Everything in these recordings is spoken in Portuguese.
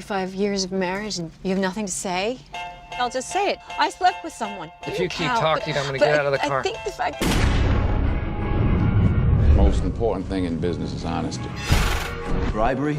5 years of marriage and you have nothing to say? I'll just say it. I slept with someone. If you keep talking, I'm gonna get out of the car. I think the fact The most important thing in business is honesty. Bribery?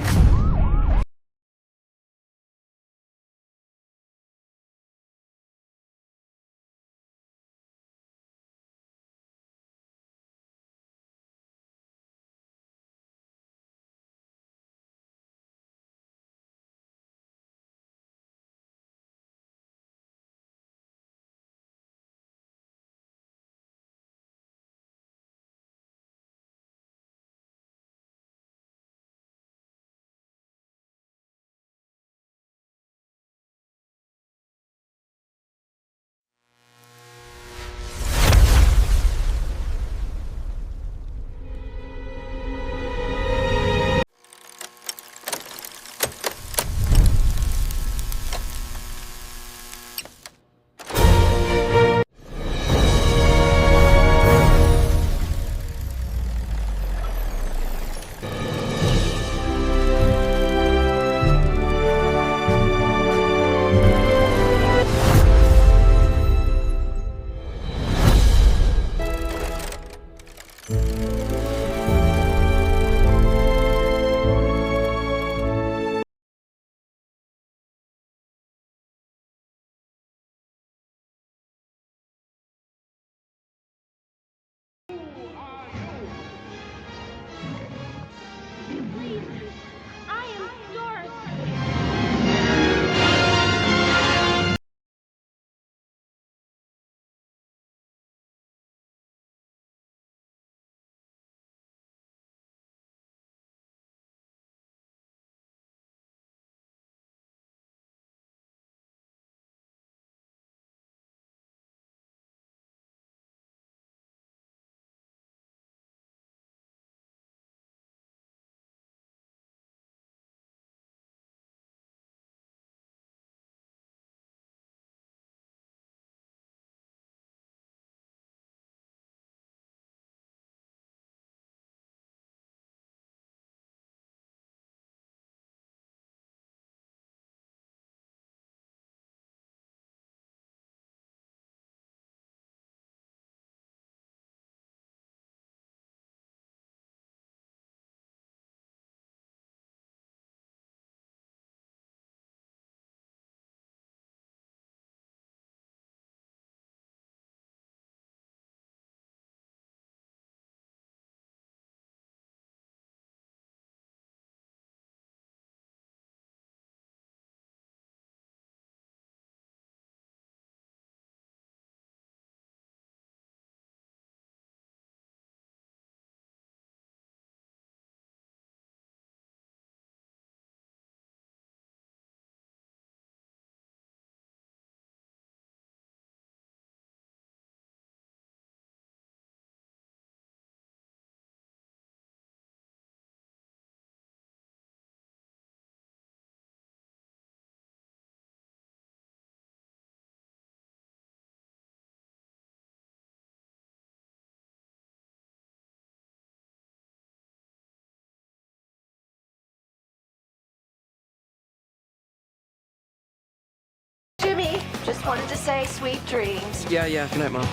Jimmy, just wanted to say sweet dreams. Yeah. Good night, Mom.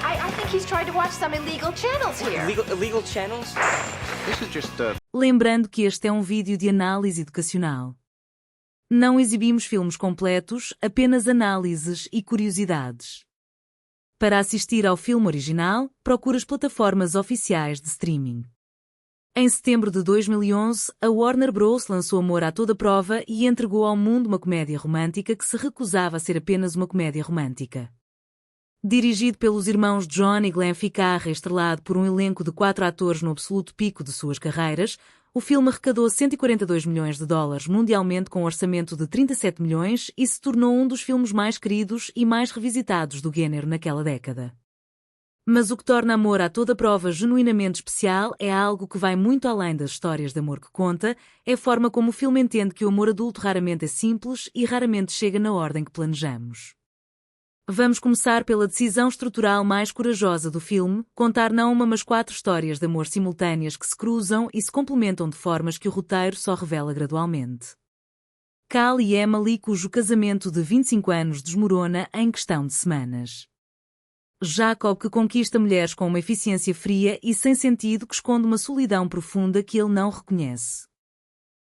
I think he's tried to watch some illegal channels here. Illegal channels? This is just Lembrando que este é um vídeo de análise educacional. Não exibimos filmes completos, apenas análises e curiosidades. Para assistir ao filme original, procure as plataformas oficiais de streaming. Em setembro de 2011, a Warner Bros. Lançou Amor a Toda Prova e entregou ao mundo uma comédia romântica que se recusava a ser apenas uma comédia romântica. Dirigido pelos irmãos John e Glenn Ficarra e estrelado por um elenco de 4 atores no absoluto pico de suas carreiras, o filme arrecadou 142 milhões de dólares mundialmente com um orçamento de 37 milhões e se tornou um dos filmes mais queridos e mais revisitados do gênero naquela década. Mas o que torna Amor a Toda Prova genuinamente especial é algo que vai muito além das histórias de amor que conta, é a forma como o filme entende que o amor adulto raramente é simples e raramente chega na ordem que planejamos. Vamos começar pela decisão estrutural mais corajosa do filme, contar não uma mas 4 histórias de amor simultâneas que se cruzam e se complementam de formas que o roteiro só revela gradualmente. Cal e Emily, cujo casamento de 25 anos desmorona em questão de semanas. Jacob, que conquista mulheres com uma eficiência fria e sem sentido que esconde uma solidão profunda que ele não reconhece.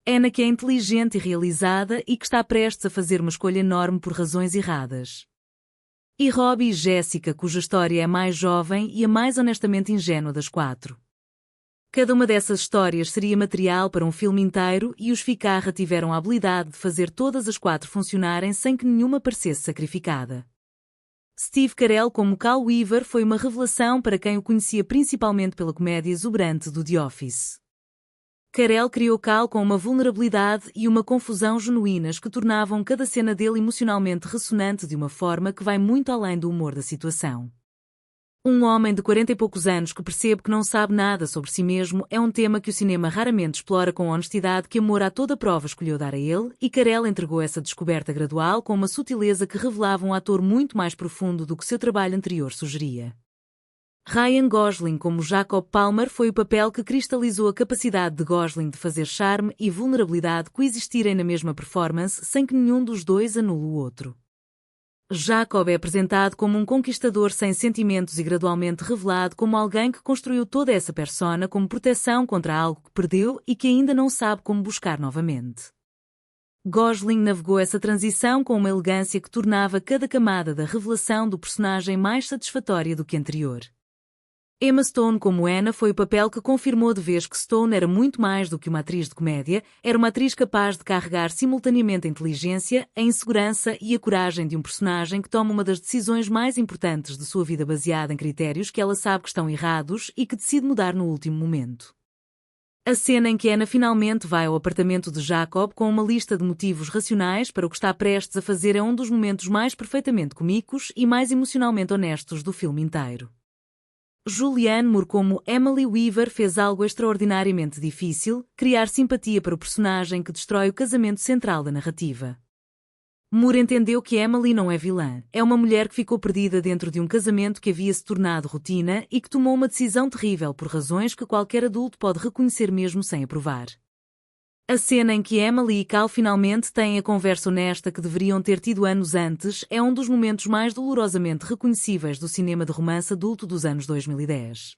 Anna, que é inteligente e realizada e que está prestes a fazer uma escolha enorme por razões erradas. E Robbie e Jessica, cuja história é a mais jovem e a mais honestamente ingênua das quatro. Cada uma dessas histórias seria material para um filme inteiro e os Ficarra tiveram a habilidade de fazer todas as quatro funcionarem sem que nenhuma parecesse sacrificada. Steve Carell como Cal Weaver foi uma revelação para quem o conhecia principalmente pela comédia exuberante do The Office. Carell criou Cal com uma vulnerabilidade e uma confusão genuínas que tornavam cada cena dele emocionalmente ressonante de uma forma que vai muito além do humor da situação. Um homem de 40 e poucos anos que percebe que não sabe nada sobre si mesmo é um tema que o cinema raramente explora com a honestidade que Amor à Toda Prova escolheu dar a ele, e Carell entregou essa descoberta gradual com uma sutileza que revelava um ator muito mais profundo do que seu trabalho anterior sugeria. Ryan Gosling como Jacob Palmer foi o papel que cristalizou a capacidade de Gosling de fazer charme e vulnerabilidade coexistirem na mesma performance sem que nenhum dos dois anule o outro. Jacob é apresentado como um conquistador sem sentimentos e gradualmente revelado como alguém que construiu toda essa persona como proteção contra algo que perdeu e que ainda não sabe como buscar novamente. Gosling navegou essa transição com uma elegância que tornava cada camada da revelação do personagem mais satisfatória do que anterior. Emma Stone como Anna foi o papel que confirmou de vez que Stone era muito mais do que uma atriz de comédia, era uma atriz capaz de carregar simultaneamente a inteligência, a insegurança e a coragem de um personagem que toma uma das decisões mais importantes de sua vida baseada em critérios que ela sabe que estão errados e que decide mudar no último momento. A cena em que Anna finalmente vai ao apartamento de Jacob com uma lista de motivos racionais para o que está prestes a fazer é um dos momentos mais perfeitamente comicos e mais emocionalmente honestos do filme inteiro. Julianne Moore como Emily Weaver fez algo extraordinariamente difícil, criar simpatia para o personagem que destrói o casamento central da narrativa. Moore entendeu que Emily não é vilã, é uma mulher que ficou perdida dentro de um casamento que havia se tornado rotina e que tomou uma decisão terrível por razões que qualquer adulto pode reconhecer mesmo sem aprovar. A cena em que Emily e Cal finalmente têm a conversa honesta que deveriam ter tido anos antes é um dos momentos mais dolorosamente reconhecíveis do cinema de romance adulto dos anos 2010.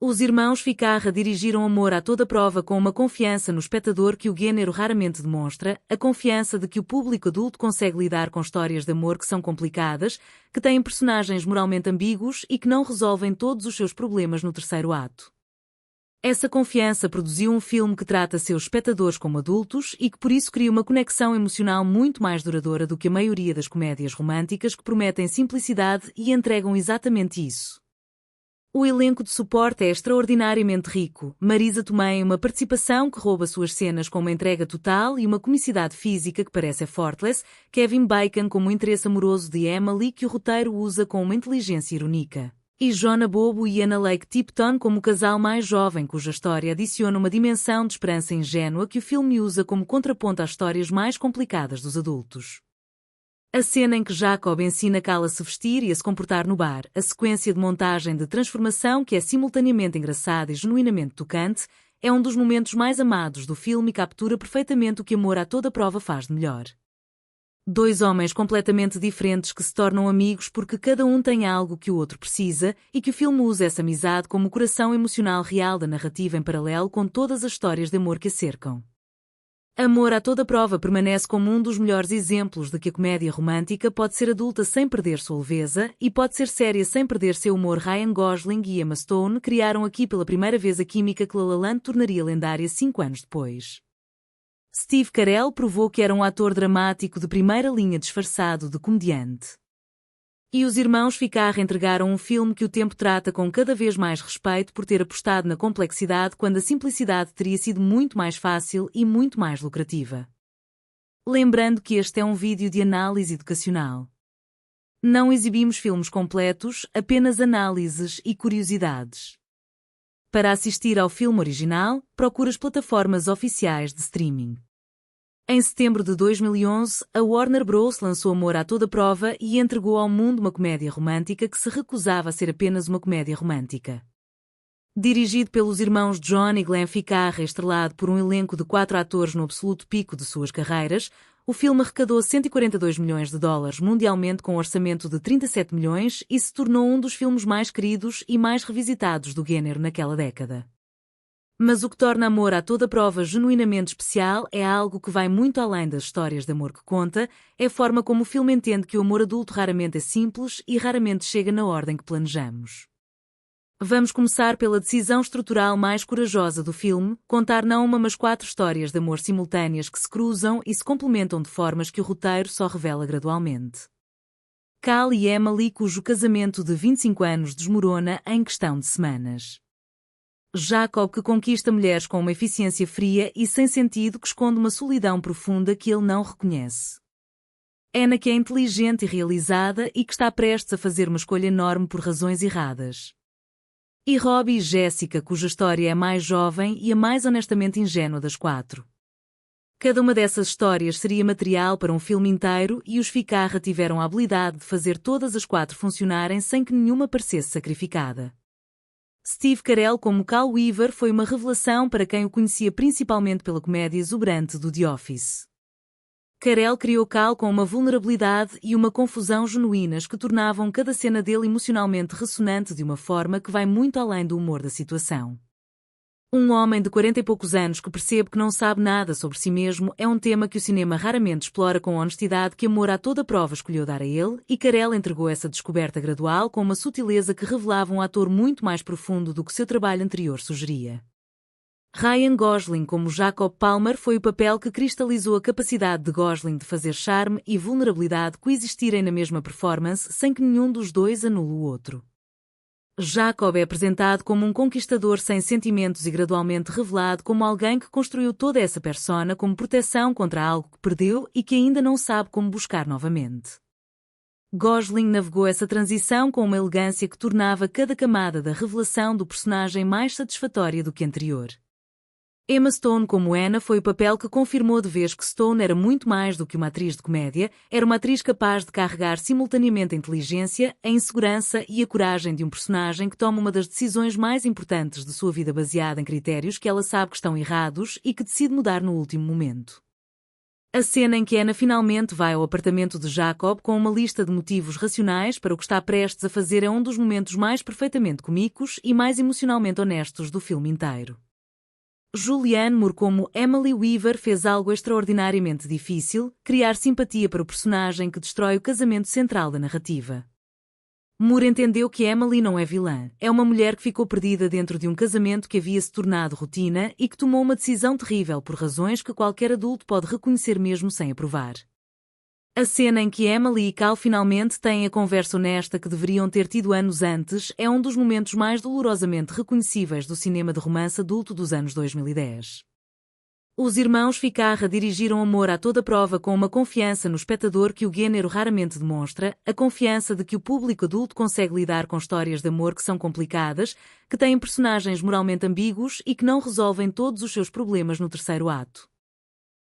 Os irmãos Ficarra dirigiram Amor à Toda Prova com uma confiança no espectador que o gênero raramente demonstra, a confiança de que o público adulto consegue lidar com histórias de amor que são complicadas, que têm personagens moralmente ambíguos e que não resolvem todos os seus problemas no terceiro ato. Essa confiança produziu um filme que trata seus espectadores como adultos e que por isso cria uma conexão emocional muito mais duradoura do que a maioria das comédias românticas que prometem simplicidade e entregam exatamente isso. O elenco de suporte é extraordinariamente rico. Marisa Tomei em uma participação que rouba suas cenas com uma entrega total e uma comicidade física que parece effortless, Kevin Bacon como o interesse amoroso de Emily que o roteiro usa com uma inteligência irónica. E Jonah Bobo e Anna Lake Tipton como o casal mais jovem cuja história adiciona uma dimensão de esperança ingênua que o filme usa como contraponto às histórias mais complicadas dos adultos. A cena em que Jacob ensina Cal a se vestir e a se comportar no bar, a sequência de montagem de transformação que é simultaneamente engraçada e genuinamente tocante, é um dos momentos mais amados do filme e captura perfeitamente o que Amor à Toda Prova faz de melhor. Dois homens completamente diferentes que se tornam amigos porque cada um tem algo que o outro precisa e que o filme usa essa amizade como o coração emocional real da narrativa em paralelo com todas as histórias de amor que a cercam. Amor à Toda Prova permanece como um dos melhores exemplos de que a comédia romântica pode ser adulta sem perder sua leveza e pode ser séria sem perder seu humor. Ryan Gosling e Emma Stone criaram aqui pela primeira vez a química que La La Land tornaria lendária 5 anos depois. Steve Carell provou que era um ator dramático de primeira linha disfarçado de comediante. E os irmãos Ficarra entregaram um filme que o tempo trata com cada vez mais respeito por ter apostado na complexidade quando a simplicidade teria sido muito mais fácil e muito mais lucrativa. Lembrando que este é um vídeo de análise educacional. Não exibimos filmes completos, apenas análises e curiosidades. Para assistir ao filme original, procure as plataformas oficiais de streaming. Em setembro de 2011, a Warner Bros. Lançou Amor à Toda Prova e entregou ao mundo uma comédia romântica que se recusava a ser apenas uma comédia romântica. Dirigido pelos irmãos John e Glenn Ficarra e estrelado por um elenco de 4 atores no absoluto pico de suas carreiras, o filme arrecadou 142 milhões de dólares mundialmente com um orçamento de 37 milhões e se tornou um dos filmes mais queridos e mais revisitados do gênero naquela década. Mas o que torna Amor a Toda Prova genuinamente especial é algo que vai muito além das histórias de amor que conta, é a forma como o filme entende que o amor adulto raramente é simples e raramente chega na ordem que planejamos. Vamos começar pela decisão estrutural mais corajosa do filme, contar não uma mas 4 histórias de amor simultâneas que se cruzam e se complementam de formas que o roteiro só revela gradualmente. Cal e Emily, cujo casamento de 25 anos desmorona em questão de semanas. Jacob, que conquista mulheres com uma eficiência fria e sem sentido que esconde uma solidão profunda que ele não reconhece. Anna, que é inteligente e realizada e que está prestes a fazer uma escolha enorme por razões erradas. E Robbie e Jessica, cuja história é a mais jovem e a mais honestamente ingênua das 4. Cada uma dessas histórias seria material para um filme inteiro e os Ficarra tiveram a habilidade de fazer todas as 4 funcionarem sem que nenhuma parecesse sacrificada. Steve Carell como Cal Weaver foi uma revelação para quem o conhecia principalmente pela comédia exuberante do The Office. Carell criou Cal com uma vulnerabilidade e uma confusão genuínas que tornavam cada cena dele emocionalmente ressonante de uma forma que vai muito além do humor da situação. Um homem de 40 e poucos anos que percebe que não sabe nada sobre si mesmo é um tema que o cinema raramente explora com a honestidade que Amor a Toda Prova escolheu dar a ele, e Carell entregou essa descoberta gradual com uma sutileza que revelava um ator muito mais profundo do que seu trabalho anterior sugeria. Ryan Gosling como Jacob Palmer foi o papel que cristalizou a capacidade de Gosling de fazer charme e vulnerabilidade coexistirem na mesma performance sem que nenhum dos dois anule o outro. Jacob é apresentado como um conquistador sem sentimentos e gradualmente revelado como alguém que construiu toda essa persona como proteção contra algo que perdeu e que ainda não sabe como buscar novamente. Gosling navegou essa transição com uma elegância que tornava cada camada da revelação do personagem mais satisfatória do que anterior. Emma Stone como Anna foi o papel que confirmou de vez que Stone era muito mais do que uma atriz de comédia, era uma atriz capaz de carregar simultaneamente a inteligência, a insegurança e a coragem de um personagem que toma uma das decisões mais importantes de sua vida baseada em critérios que ela sabe que estão errados e que decide mudar no último momento. A cena em que Anna finalmente vai ao apartamento de Jacob com uma lista de motivos racionais para o que está prestes a fazer é um dos momentos mais perfeitamente comicos e mais emocionalmente honestos do filme inteiro. Julianne Moore como Emily Weaver fez algo extraordinariamente difícil, criar simpatia para o personagem que destrói o casamento central da narrativa. Moore entendeu que Emily não é vilã, é uma mulher que ficou perdida dentro de um casamento que havia se tornado rotina e que tomou uma decisão terrível por razões que qualquer adulto pode reconhecer mesmo sem aprovar. A cena em que Emily e Cal finalmente têm a conversa honesta que deveriam ter tido anos antes é um dos momentos mais dolorosamente reconhecíveis do cinema de romance adulto dos anos 2010. Os irmãos Ficarra dirigiram Amor a Toda Prova com uma confiança no espectador que o gênero raramente demonstra, a confiança de que o público adulto consegue lidar com histórias de amor que são complicadas, que têm personagens moralmente ambíguos e que não resolvem todos os seus problemas no terceiro ato.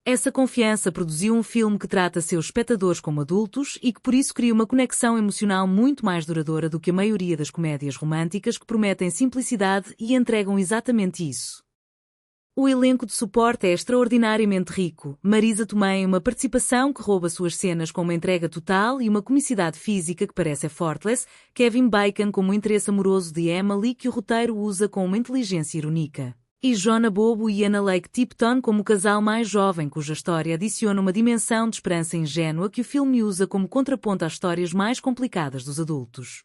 Essa confiança produziu um filme que trata seus espectadores como adultos e que por isso cria uma conexão emocional muito mais duradoura do que a maioria das comédias românticas que prometem simplicidade e entregam exatamente isso. O elenco de suporte é extraordinariamente rico. Marisa Tomei, uma participação que rouba suas cenas com uma entrega total e uma comicidade física que parece effortless. Kevin Bacon como o interesse amoroso de Emily que o roteiro usa com uma inteligência irónica. E Jonah Bobo e Anna Lake Tipton como o casal mais jovem cuja história adiciona uma dimensão de esperança ingênua que o filme usa como contraponto às histórias mais complicadas dos adultos.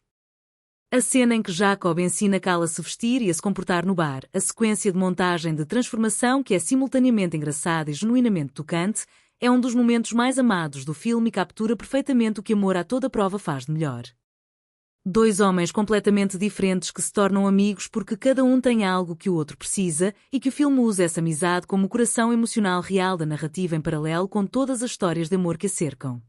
A cena em que Jacob ensina Cal a se vestir e a se comportar no bar, a sequência de montagem de transformação que é simultaneamente engraçada e genuinamente tocante, é um dos momentos mais amados do filme e captura perfeitamente o que Amor a Toda Prova faz de melhor. Dois homens completamente diferentes que se tornam amigos porque cada um tem algo que o outro precisa e que o filme usa essa amizade como o coração emocional real da narrativa em paralelo com todas as histórias de amor que a cercam.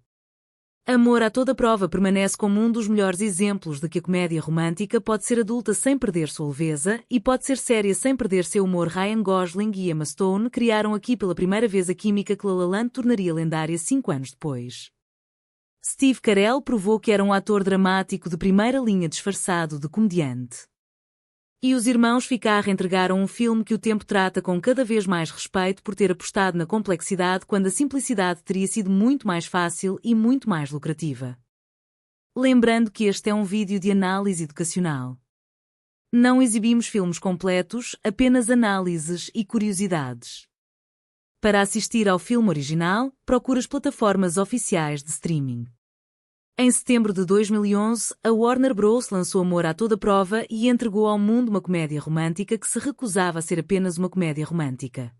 Amor a Toda Prova permanece como um dos melhores exemplos de que a comédia romântica pode ser adulta sem perder sua leveza e pode ser séria sem perder seu humor. Ryan Gosling e Emma Stone criaram aqui pela primeira vez a química que La La Land tornaria lendária 5 anos depois. Steve Carell provou que era um ator dramático de primeira linha disfarçado de comediante. E os irmãos Ficarra entregaram um filme que o tempo trata com cada vez mais respeito por ter apostado na complexidade quando a simplicidade teria sido muito mais fácil e muito mais lucrativa. Lembrando que este é um vídeo de análise educacional. Não exibimos filmes completos, apenas análises e curiosidades. Para assistir ao filme original, procure as plataformas oficiais de streaming. Em setembro de 2011, a Warner Bros. Lançou Amor à Toda Prova e entregou ao mundo uma comédia romântica que se recusava a ser apenas uma comédia romântica.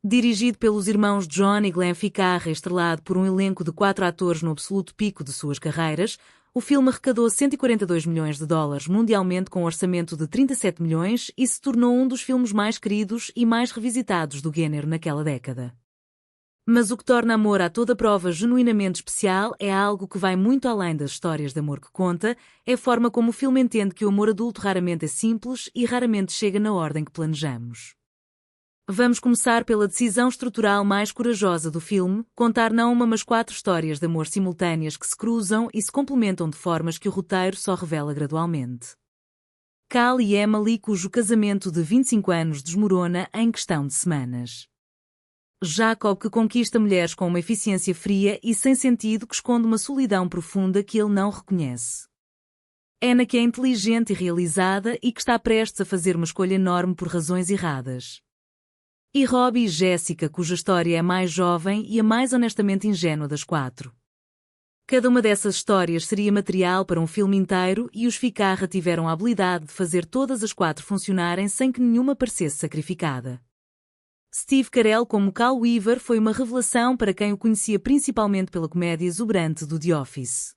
Dirigido pelos irmãos John e Glenn Ficarra e estrelado por um elenco de 4 atores no absoluto pico de suas carreiras, o filme arrecadou 142 milhões de dólares mundialmente com um orçamento de 37 milhões e se tornou um dos filmes mais queridos e mais revisitados do gênero naquela década. Mas o que torna Amor à Toda Prova genuinamente especial é algo que vai muito além das histórias de amor que conta, é a forma como o filme entende que o amor adulto raramente é simples e raramente chega na ordem que planejamos. Vamos começar pela decisão estrutural mais corajosa do filme, contar não uma mas 4 histórias de amor simultâneas que se cruzam e se complementam de formas que o roteiro só revela gradualmente. Cal e Emily, cujo casamento de 25 anos desmorona em questão de semanas. Jacob, que conquista mulheres com uma eficiência fria e sem sentido que esconde uma solidão profunda que ele não reconhece. Anna, que é inteligente e realizada e que está prestes a fazer uma escolha enorme por razões erradas. E Robbie e Jessica, cuja história é a mais jovem e a mais honestamente ingênua das 4. Cada uma dessas histórias seria material para um filme inteiro e os Ficarra tiveram a habilidade de fazer todas as 4 funcionarem sem que nenhuma parecesse sacrificada. Steve Carell como Cal Weaver foi uma revelação para quem o conhecia principalmente pela comédia exuberante do The Office.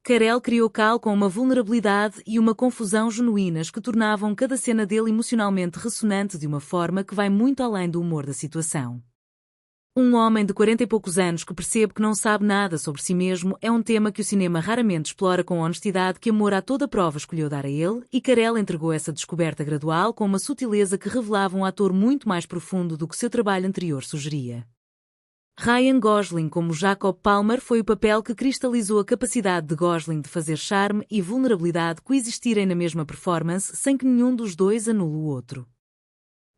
Carell criou Cal com uma vulnerabilidade e uma confusão genuínas que tornavam cada cena dele emocionalmente ressonante de uma forma que vai muito além do humor da situação. Um homem de 40 e poucos anos que percebe que não sabe nada sobre si mesmo é um tema que o cinema raramente explora com a honestidade que Amor à Toda Prova escolheu dar a ele, e Carell entregou essa descoberta gradual com uma sutileza que revelava um ator muito mais profundo do que seu trabalho anterior sugeria. Ryan Gosling como Jacob Palmer foi o papel que cristalizou a capacidade de Gosling de fazer charme e vulnerabilidade coexistirem na mesma performance sem que nenhum dos dois anule o outro.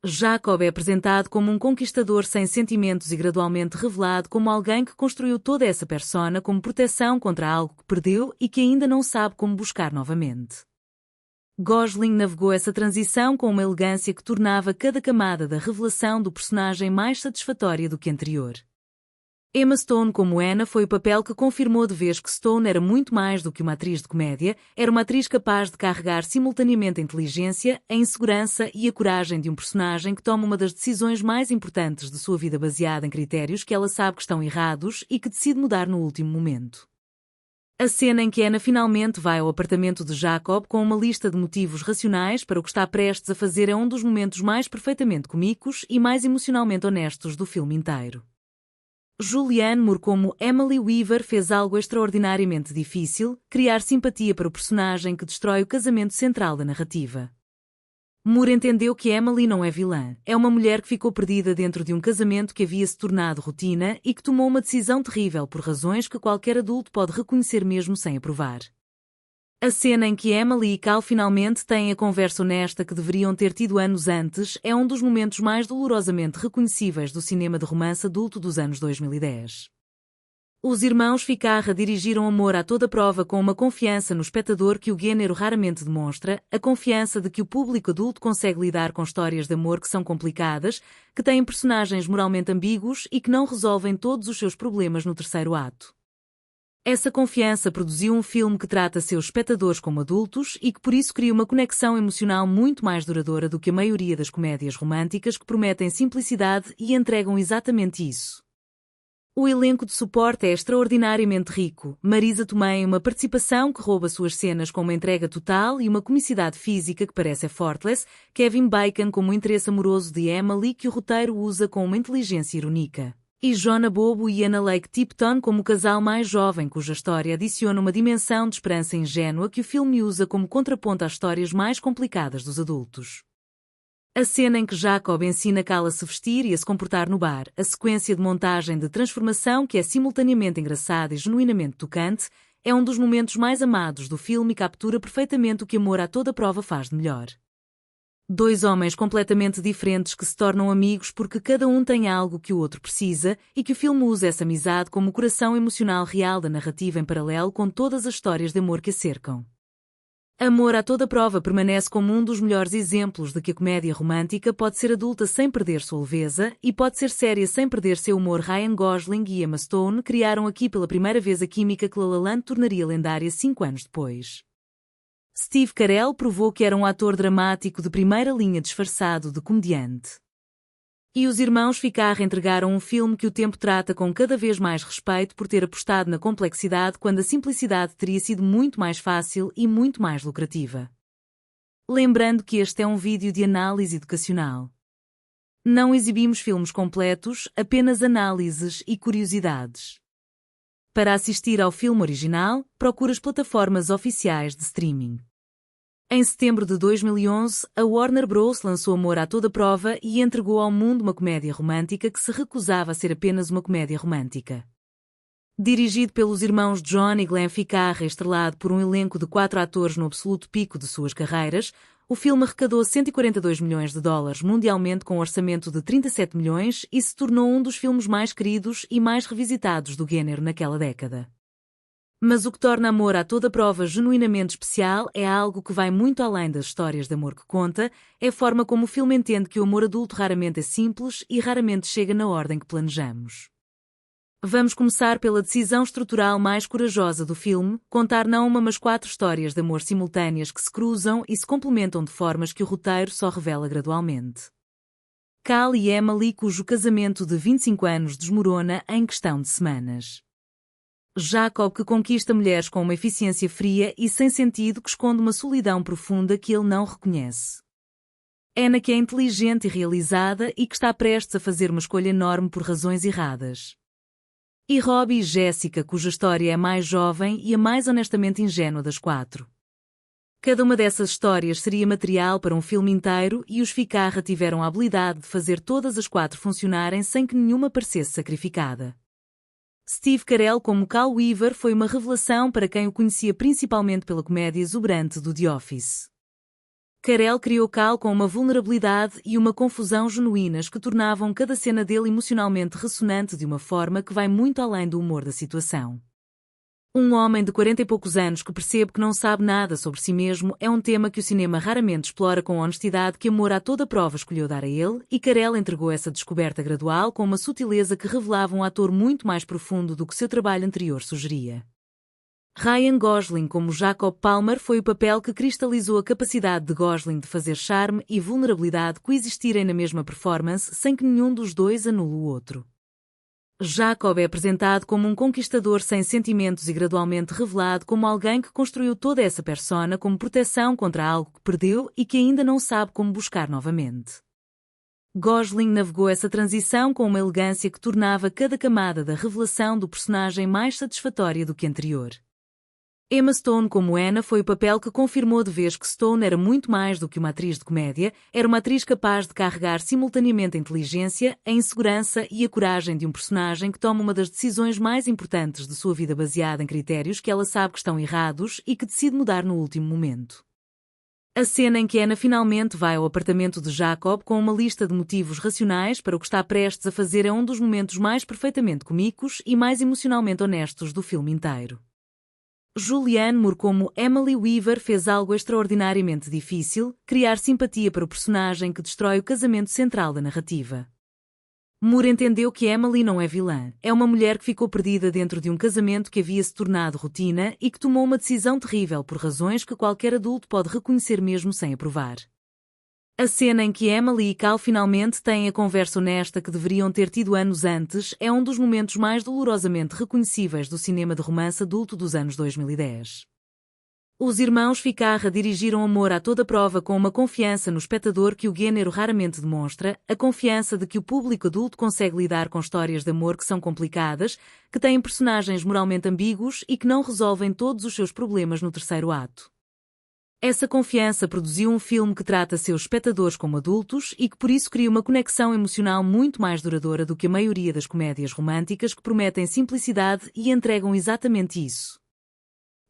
Jacob é apresentado como um conquistador sem sentimentos e gradualmente revelado como alguém que construiu toda essa persona como proteção contra algo que perdeu e que ainda não sabe como buscar novamente. Gosling navegou essa transição com uma elegância que tornava cada camada da revelação do personagem mais satisfatória do que anterior. Emma Stone como Anna foi o papel que confirmou de vez que Stone era muito mais do que uma atriz de comédia, era uma atriz capaz de carregar simultaneamente a inteligência, a insegurança e a coragem de um personagem que toma uma das decisões mais importantes de sua vida baseada em critérios que ela sabe que estão errados e que decide mudar no último momento. A cena em que Anna finalmente vai ao apartamento de Jacob com uma lista de motivos racionais para o que está prestes a fazer é um dos momentos mais perfeitamente cômicos e mais emocionalmente honestos do filme inteiro. Julianne Moore como Emily Weaver fez algo extraordinariamente difícil, criar simpatia para o personagem que destrói o casamento central da narrativa. Moore entendeu que Emily não é vilã, é uma mulher que ficou perdida dentro de um casamento que havia se tornado rotina e que tomou uma decisão terrível por razões que qualquer adulto pode reconhecer mesmo sem aprovar. A cena em que Emily e Cal finalmente têm a conversa honesta que deveriam ter tido anos antes é um dos momentos mais dolorosamente reconhecíveis do cinema de romance adulto dos anos 2010. Os irmãos Ficarra dirigiram Amor à Toda Prova com uma confiança no espectador que o gênero raramente demonstra, a confiança de que o público adulto consegue lidar com histórias de amor que são complicadas, que têm personagens moralmente ambíguos e que não resolvem todos os seus problemas no terceiro ato. Essa confiança produziu um filme que trata seus espectadores como adultos e que por isso cria uma conexão emocional muito mais duradoura do que a maioria das comédias românticas que prometem simplicidade e entregam exatamente isso. O elenco de suporte é extraordinariamente rico. Marisa Tomei, uma participação que rouba suas cenas com uma entrega total e uma comicidade física que parece effortless. Kevin Bacon como o interesse amoroso de Emily que o roteiro usa com uma inteligência irónica. E Jonah Bobo e Anna Lake Tipton como o casal mais jovem cuja história adiciona uma dimensão de esperança ingênua que o filme usa como contraponto às histórias mais complicadas dos adultos. A cena em que Jacob ensina Cal a se vestir e a se comportar no bar, a sequência de montagem de transformação que é simultaneamente engraçada e genuinamente tocante, é um dos momentos mais amados do filme e captura perfeitamente o que Amor à Toda Prova faz de melhor. Dois homens completamente diferentes que se tornam amigos porque cada um tem algo que o outro precisa e que o filme usa essa amizade como o coração emocional real da narrativa em paralelo com todas as histórias de amor que a cercam. Amor à toda prova permanece como um dos melhores exemplos de que a comédia romântica pode ser adulta sem perder sua leveza e pode ser séria sem perder seu humor. Ryan Gosling e Emma Stone criaram aqui pela primeira vez a química que La La Land tornaria lendária 5 anos depois. Steve Carell provou que era um ator dramático de primeira linha disfarçado de comediante. E os irmãos Ficarra entregaram um filme que o tempo trata com cada vez mais respeito por ter apostado na complexidade quando a simplicidade teria sido muito mais fácil e muito mais lucrativa. Lembrando que este é um vídeo de análise educacional. Não exibimos filmes completos, apenas análises e curiosidades. Para assistir ao filme original, procure as plataformas oficiais de streaming. Em setembro de 2011, a Warner Bros. Lançou Amor à Toda Prova e entregou ao mundo uma comédia romântica que se recusava a ser apenas uma comédia romântica. Dirigido pelos irmãos John e Glenn Ficarra e estrelado por um elenco de 4 atores no absoluto pico de suas carreiras, o filme arrecadou 142 milhões de dólares mundialmente com um orçamento de 37 milhões e se tornou um dos filmes mais queridos e mais revisitados do gênero naquela década. Mas o que torna Amor à Toda Prova genuinamente especial é algo que vai muito além das histórias de amor que conta, é a forma como o filme entende que o amor adulto raramente é simples e raramente chega na ordem que planejamos. Vamos começar pela decisão estrutural mais corajosa do filme, contar não uma mas 4 histórias de amor simultâneas que se cruzam e se complementam de formas que o roteiro só revela gradualmente. Cal e Emily, cujo casamento de 25 anos desmorona em questão de semanas. Jacob, que conquista mulheres com uma eficiência fria e sem sentido que esconde uma solidão profunda que ele não reconhece. Anna, que é inteligente e realizada e que está prestes a fazer uma escolha enorme por razões erradas. E Robbie e Jessica, cuja história é a mais jovem e a mais honestamente ingênua das 4. Cada uma dessas histórias seria material para um filme inteiro e os Ficarra tiveram a habilidade de fazer todas as 4 funcionarem sem que nenhuma parecesse sacrificada. Steve Carell como Cal Weaver foi uma revelação para quem o conhecia principalmente pela comédia exuberante do The Office. Carell criou Cal com uma vulnerabilidade e uma confusão genuínas que tornavam cada cena dele emocionalmente ressonante de uma forma que vai muito além do humor da situação. Um homem de 40 e poucos anos que percebe que não sabe nada sobre si mesmo é um tema que o cinema raramente explora com a honestidade que Amor à Toda Prova escolheu dar a ele, e Carell entregou essa descoberta gradual com uma sutileza que revelava um ator muito mais profundo do que seu trabalho anterior sugeria. Ryan Gosling como Jacob Palmer foi o papel que cristalizou a capacidade de Gosling de fazer charme e vulnerabilidade coexistirem na mesma performance sem que nenhum dos dois anule o outro. Jacob é apresentado como um conquistador sem sentimentos e gradualmente revelado como alguém que construiu toda essa persona como proteção contra algo que perdeu e que ainda não sabe como buscar novamente. Gosling navegou essa transição com uma elegância que tornava cada camada da revelação do personagem mais satisfatória do que anterior. Emma Stone como Anna foi o papel que confirmou de vez que Stone era muito mais do que uma atriz de comédia, era uma atriz capaz de carregar simultaneamente a inteligência, a insegurança e a coragem de um personagem que toma uma das decisões mais importantes de sua vida baseada em critérios que ela sabe que estão errados e que decide mudar no último momento. A cena em que Anna finalmente vai ao apartamento de Jacob com uma lista de motivos racionais para o que está prestes a fazer é um dos momentos mais perfeitamente comicos e mais emocionalmente honestos do filme inteiro. Julianne Moore como Emily Weaver fez algo extraordinariamente difícil, criar simpatia para o personagem que destrói o casamento central da narrativa. Moore entendeu que Emily não é vilã, é uma mulher que ficou perdida dentro de um casamento que havia se tornado rotina e que tomou uma decisão terrível por razões que qualquer adulto pode reconhecer mesmo sem aprovar. A cena em que Emily e Cal finalmente têm a conversa honesta que deveriam ter tido anos antes é um dos momentos mais dolorosamente reconhecíveis do cinema de romance adulto dos anos 2010. Os irmãos Ficarra dirigiram Amor à Toda Prova com uma confiança no espectador que o gênero raramente demonstra, a confiança de que o público adulto consegue lidar com histórias de amor que são complicadas, que têm personagens moralmente ambíguos e que não resolvem todos os seus problemas no terceiro ato. Essa confiança produziu um filme que trata seus espectadores como adultos e que por isso cria uma conexão emocional muito mais duradoura do que a maioria das comédias românticas que prometem simplicidade e entregam exatamente isso.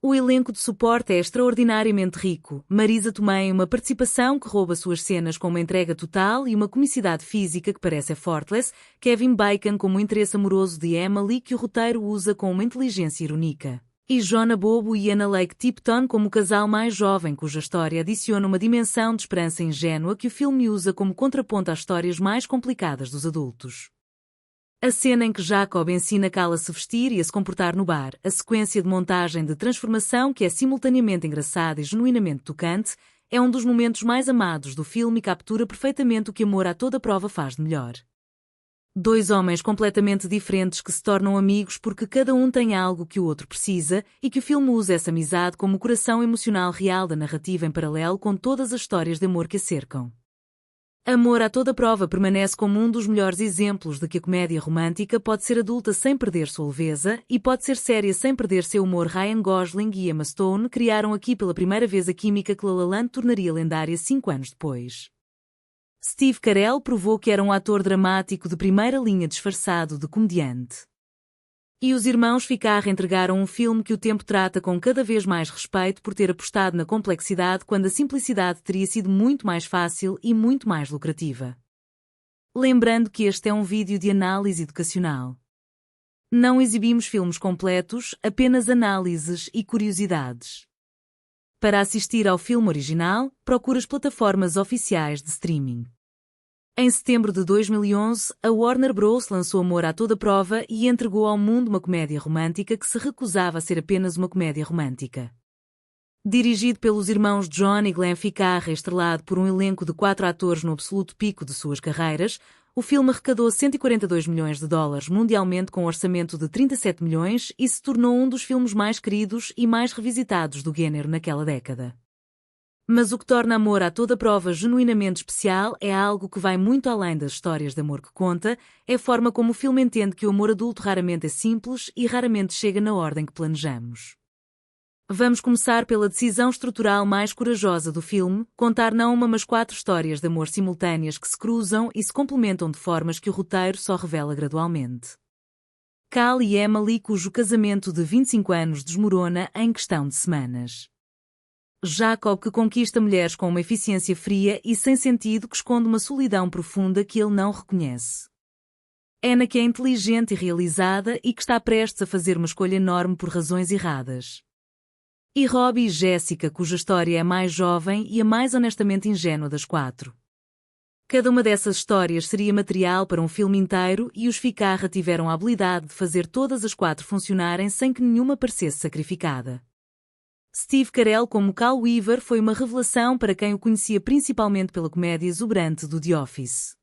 O elenco de suporte é extraordinariamente rico. Marisa Tomei, uma participação que rouba suas cenas com uma entrega total e uma comicidade física que parece effortless. Kevin Bacon como o interesse amoroso de Emily, que o roteiro usa com uma inteligência irónica. E Jonah Bobo e Anna Lake Tipton como o casal mais jovem, cuja história adiciona uma dimensão de esperança ingênua que o filme usa como contraponto às histórias mais complicadas dos adultos. A cena em que Jacob ensina Cal a se vestir e a se comportar no bar, a sequência de montagem de transformação que é simultaneamente engraçada e genuinamente tocante, é um dos momentos mais amados do filme e captura perfeitamente o que Amor à Toda Prova faz de melhor. Dois homens completamente diferentes que se tornam amigos porque cada um tem algo que o outro precisa e que o filme usa essa amizade como o coração emocional real da narrativa em paralelo com todas as histórias de amor que a cercam. Amor à Toda Prova permanece como um dos melhores exemplos de que a comédia romântica pode ser adulta sem perder sua leveza e pode ser séria sem perder seu humor. Ryan Gosling e Emma Stone criaram aqui pela primeira vez a química que La La Land tornaria lendária 5 anos depois. Steve Carell provou que era um ator dramático de primeira linha disfarçado de comediante. E os irmãos Ficarra entregaram um filme que o tempo trata com cada vez mais respeito por ter apostado na complexidade quando a simplicidade teria sido muito mais fácil e muito mais lucrativa. Lembrando que este é um vídeo de análise educacional. Não exibimos filmes completos, apenas análises e curiosidades. Para assistir ao filme original, procure as plataformas oficiais de streaming. Em setembro de 2011, a Warner Bros. Lançou Amor à Toda Prova e entregou ao mundo uma comédia romântica que se recusava a ser apenas uma comédia romântica. Dirigido pelos irmãos John e Glenn Ficarra e estrelado por um elenco de 4 atores no absoluto pico de suas carreiras, o filme arrecadou US$142 milhões mundialmente com um orçamento de 37 milhões e se tornou um dos filmes mais queridos e mais revisitados do gênero naquela década. Mas o que torna Amor à Toda Prova genuinamente especial é algo que vai muito além das histórias de amor que conta, é a forma como o filme entende que o amor adulto raramente é simples e raramente chega na ordem que planejamos. Vamos começar pela decisão estrutural mais corajosa do filme, contar não uma mas 4 histórias de amor simultâneas que se cruzam e se complementam de formas que o roteiro só revela gradualmente. Cal e Emily, cujo casamento de 25 anos desmorona em questão de semanas. Jacob, que conquista mulheres com uma eficiência fria e sem sentido que esconde uma solidão profunda que ele não reconhece. Anna, que é inteligente e realizada e que está prestes a fazer uma escolha enorme por razões erradas. E Robbie e Jessica, cuja história é a mais jovem e a mais honestamente ingênua das 4. Cada uma dessas histórias seria material para um filme inteiro e os Ficarra tiveram a habilidade de fazer todas as 4 funcionarem sem que nenhuma parecesse sacrificada. Steve Carell como Cal Weaver foi uma revelação para quem o conhecia principalmente pela comédia exuberante do The Office.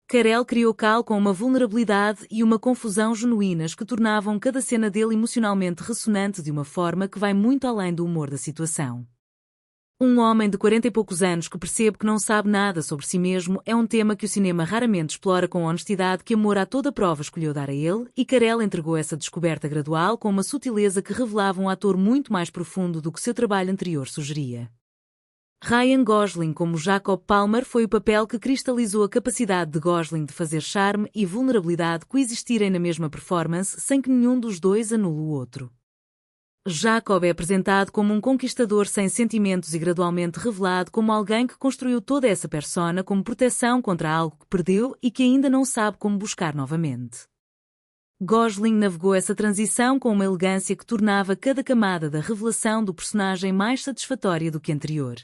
Carell criou Cal com uma vulnerabilidade e uma confusão genuínas que tornavam cada cena dele emocionalmente ressonante de uma forma que vai muito além do humor da situação. Um homem de 40 e poucos anos que percebe que não sabe nada sobre si mesmo é um tema que o cinema raramente explora com a honestidade que Amor à Toda Prova escolheu dar a ele, e Carell entregou essa descoberta gradual com uma sutileza que revelava um ator muito mais profundo do que seu trabalho anterior sugeria. Ryan Gosling como Jacob Palmer foi o papel que cristalizou a capacidade de Gosling de fazer charme e vulnerabilidade coexistirem na mesma performance sem que nenhum dos dois anule o outro. Jacob é apresentado como um conquistador sem sentimentos e gradualmente revelado como alguém que construiu toda essa persona como proteção contra algo que perdeu e que ainda não sabe como buscar novamente. Gosling navegou essa transição com uma elegância que tornava cada camada da revelação do personagem mais satisfatória do que anterior.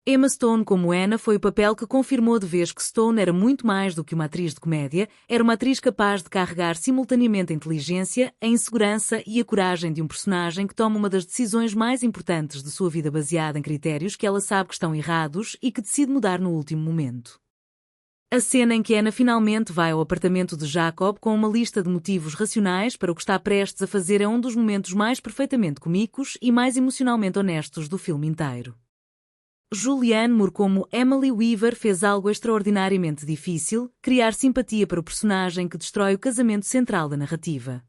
Emma Stone como Anna foi o papel que confirmou de vez que Stone era muito mais do que uma atriz de comédia, era uma atriz capaz de carregar simultaneamente a inteligência, a insegurança e a coragem de um personagem que toma uma das decisões mais importantes de sua vida baseada em critérios que ela sabe que estão errados e que decide mudar no último momento. A cena em que Anna finalmente vai ao apartamento de Jacob com uma lista de motivos racionais para o que está prestes a fazer é um dos momentos mais perfeitamente comicos e mais emocionalmente honestos do filme inteiro. Julianne Moore como Emily Weaver fez algo extraordinariamente difícil, criar simpatia para o personagem que destrói o casamento central da narrativa.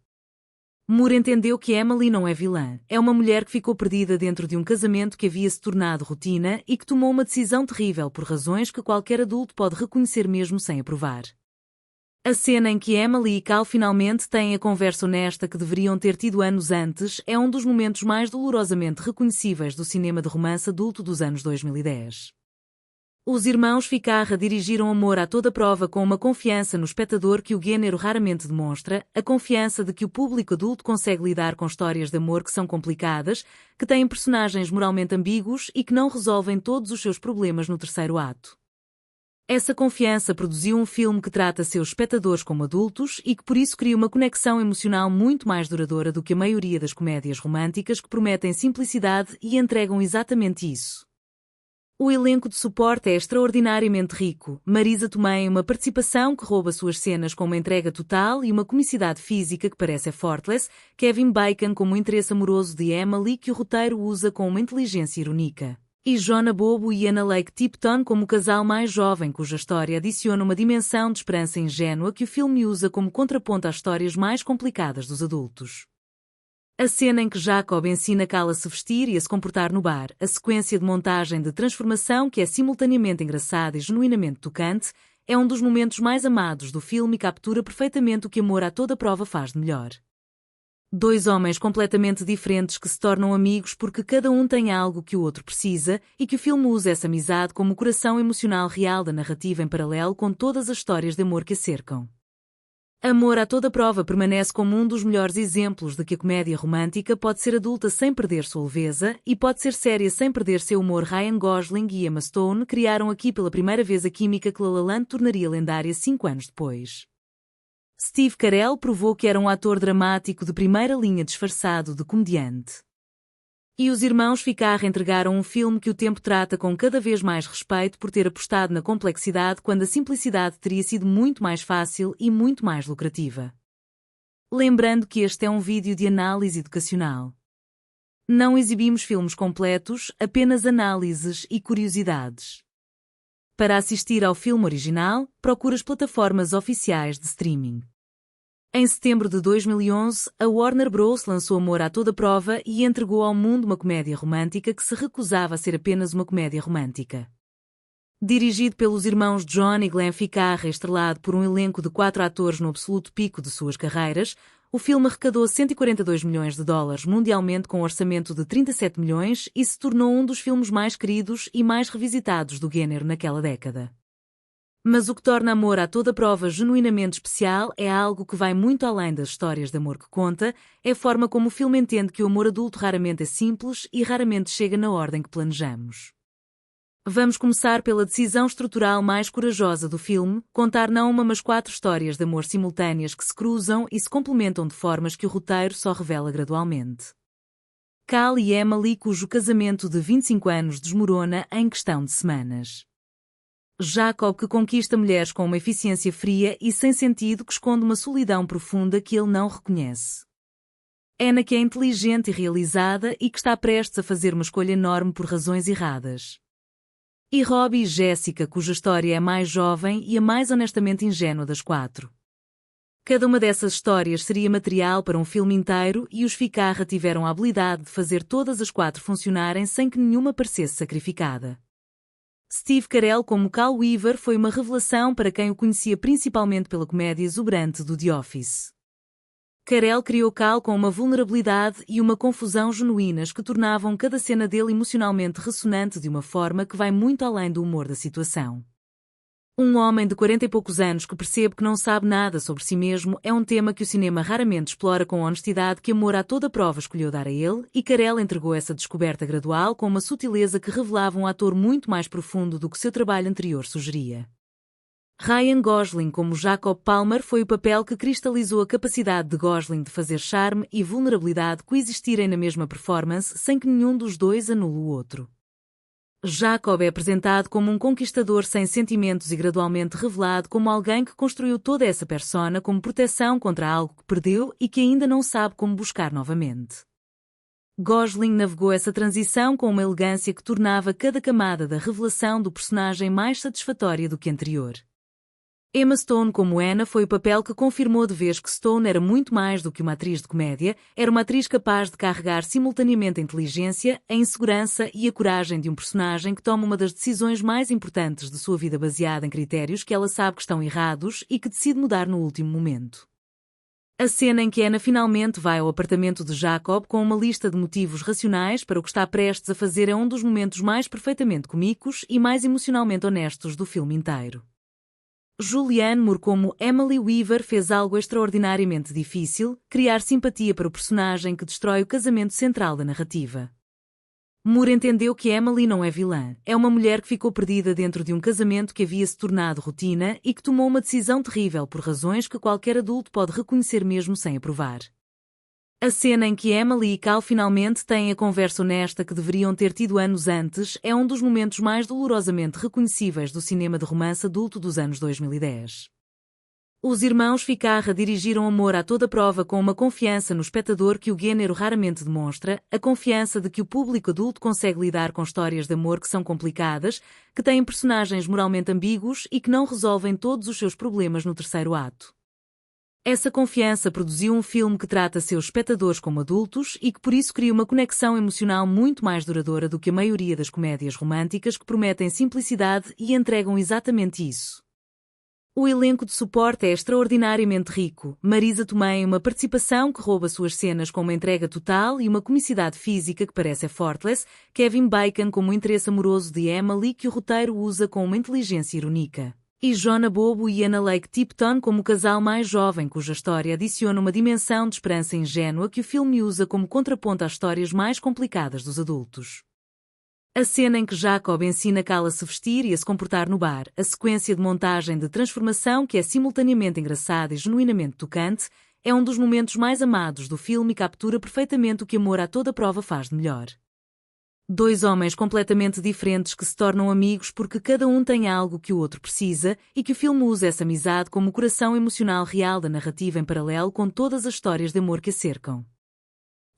Moore entendeu que Emily não é vilã, é uma mulher que ficou perdida dentro de um casamento que havia se tornado rotina e que tomou uma decisão terrível por razões que qualquer adulto pode reconhecer mesmo sem aprovar. A cena em que Emily e Cal finalmente têm a conversa honesta que deveriam ter tido anos antes é um dos momentos mais dolorosamente reconhecíveis do cinema de romance adulto dos anos 2010. Os irmãos Ficarra dirigiram Amor a toda prova com uma confiança no espectador que o gênero raramente demonstra, a confiança de que o público adulto consegue lidar com histórias de amor que são complicadas, que têm personagens moralmente ambíguos e que não resolvem todos os seus problemas no terceiro ato. Essa confiança produziu um filme que trata seus espectadores como adultos e que por isso cria uma conexão emocional muito mais duradoura do que a maioria das comédias românticas que prometem simplicidade e entregam exatamente isso. O elenco de suporte é extraordinariamente rico. Marisa Tomei, uma participação que rouba suas cenas com uma entrega total e uma comicidade física que parece effortless. Kevin Bacon como o interesse amoroso de Emily que o roteiro usa com uma inteligência irónica. E Jonah Bobo e Anna Lake Tipton como o casal mais jovem cuja história adiciona uma dimensão de esperança ingênua que o filme usa como contraponto às histórias mais complicadas dos adultos. A cena em que Jacob ensina Cal a se vestir e a se comportar no bar, a sequência de montagem de transformação que é simultaneamente engraçada e genuinamente tocante, é um dos momentos mais amados do filme e captura perfeitamente o que Amor a toda prova faz de melhor. Dois homens completamente diferentes que se tornam amigos porque cada um tem algo que o outro precisa e que o filme usa essa amizade como o coração emocional real da narrativa em paralelo com todas as histórias de amor que a cercam. Amor a toda prova permanece como um dos melhores exemplos de que a comédia romântica pode ser adulta sem perder sua leveza e pode ser séria sem perder seu humor. Ryan Gosling e Emma Stone criaram aqui pela primeira vez a química que La La Land tornaria lendária 5 anos depois. Steve Carell provou que era um ator dramático de primeira linha disfarçado de comediante. E os irmãos Ficarra entregaram um filme que o tempo trata com cada vez mais respeito por ter apostado na complexidade quando a simplicidade teria sido muito mais fácil e muito mais lucrativa. Lembrando que este é um vídeo de análise educacional. Não exibimos filmes completos, apenas análises e curiosidades. Para assistir ao filme original, procure as plataformas oficiais de streaming. Em setembro de 2011, a Warner Bros. Lançou Amor a toda prova e entregou ao mundo uma comédia romântica que se recusava a ser apenas uma comédia romântica. Dirigido pelos irmãos John e Glenn Ficarra e estrelado por um elenco de 4 atores no absoluto pico de suas carreiras, o filme arrecadou 142 milhões de dólares mundialmente com um orçamento de 37 milhões e se tornou um dos filmes mais queridos e mais revisitados do gênero naquela década. Mas o que torna Amor a toda prova genuinamente especial é algo que vai muito além das histórias de amor que conta, é a forma como o filme entende que o amor adulto raramente é simples e raramente chega na ordem que planejamos. Vamos começar pela decisão estrutural mais corajosa do filme, contar não uma mas 4 histórias de amor simultâneas que se cruzam e se complementam de formas que o roteiro só revela gradualmente. Cal e Emily, cujo casamento de 25 anos desmorona em questão de semanas. Jacob, que conquista mulheres com uma eficiência fria e sem sentido que esconde uma solidão profunda que ele não reconhece. Anna, que é inteligente e realizada e que está prestes a fazer uma escolha enorme por razões erradas. E Robbie e Jessica, cuja história é a mais jovem e a mais honestamente ingênua das 4. Cada uma dessas histórias seria material para um filme inteiro e os Ficarra tiveram a habilidade de fazer todas as 4 funcionarem sem que nenhuma parecesse sacrificada. Steve Carell como Cal Weaver foi uma revelação para quem o conhecia principalmente pela comédia exuberante do The Office. Carell criou Cal com uma vulnerabilidade e uma confusão genuínas que tornavam cada cena dele emocionalmente ressonante de uma forma que vai muito além do humor da situação. Um homem de 40 e poucos anos que percebe que não sabe nada sobre si mesmo é um tema que o cinema raramente explora com a honestidade que Amor a toda prova escolheu dar a ele, e Carell entregou essa descoberta gradual com uma sutileza que revelava um ator muito mais profundo do que seu trabalho anterior sugeria. Ryan Gosling como Jacob Palmer foi o papel que cristalizou a capacidade de Gosling de fazer charme e vulnerabilidade coexistirem na mesma performance sem que nenhum dos dois anule o outro. Jacob é apresentado como um conquistador sem sentimentos e gradualmente revelado como alguém que construiu toda essa persona como proteção contra algo que perdeu e que ainda não sabe como buscar novamente. Gosling navegou essa transição com uma elegância que tornava cada camada da revelação do personagem mais satisfatória do que anterior. Emma Stone como Anna foi o papel que confirmou de vez que Stone era muito mais do que uma atriz de comédia, era uma atriz capaz de carregar simultaneamente a inteligência, a insegurança e a coragem de um personagem que toma uma das decisões mais importantes de sua vida baseada em critérios que ela sabe que estão errados e que decide mudar no último momento. A cena em que Anna finalmente vai ao apartamento de Jacob com uma lista de motivos racionais para o que está prestes a fazer é um dos momentos mais perfeitamente comicos e mais emocionalmente honestos do filme inteiro. Julianne Moore como Emily Weaver fez algo extraordinariamente difícil, criar simpatia para o personagem que destrói o casamento central da narrativa. Moore entendeu que Emily não é vilã, é uma mulher que ficou perdida dentro de um casamento que havia se tornado rotina e que tomou uma decisão terrível por razões que qualquer adulto pode reconhecer mesmo sem aprovar. A cena em que Emily e Cal finalmente têm a conversa honesta que deveriam ter tido anos antes é um dos momentos mais dolorosamente reconhecíveis do cinema de romance adulto dos anos 2010. Os irmãos Ficarra dirigiram Amor a toda prova com uma confiança no espectador que o gênero raramente demonstra, a confiança de que o público adulto consegue lidar com histórias de amor que são complicadas, que têm personagens moralmente ambíguos e que não resolvem todos os seus problemas no terceiro ato. Essa confiança produziu um filme que trata seus espectadores como adultos e que por isso cria uma conexão emocional muito mais duradoura do que a maioria das comédias românticas que prometem simplicidade e entregam exatamente isso. O elenco de suporte é extraordinariamente rico. Marisa Tomei, uma participação que rouba suas cenas com uma entrega total e uma comicidade física que parece effortless. Kevin Bacon como o interesse amoroso de Emily que o roteiro usa com uma inteligência irónica. E Jonah Bobo e Anna Lake Tipton como o casal mais jovem cuja história adiciona uma dimensão de esperança ingênua que o filme usa como contraponto às histórias mais complicadas dos adultos. A cena em que Jacob ensina Cal a se vestir e a se comportar no bar, a sequência de montagem de transformação que é simultaneamente engraçada e genuinamente tocante, é um dos momentos mais amados do filme e captura perfeitamente o que Amor a toda prova faz de melhor. Dois homens completamente diferentes que se tornam amigos porque cada um tem algo que o outro precisa e que o filme usa essa amizade como o coração emocional real da narrativa em paralelo com todas as histórias de amor que a cercam.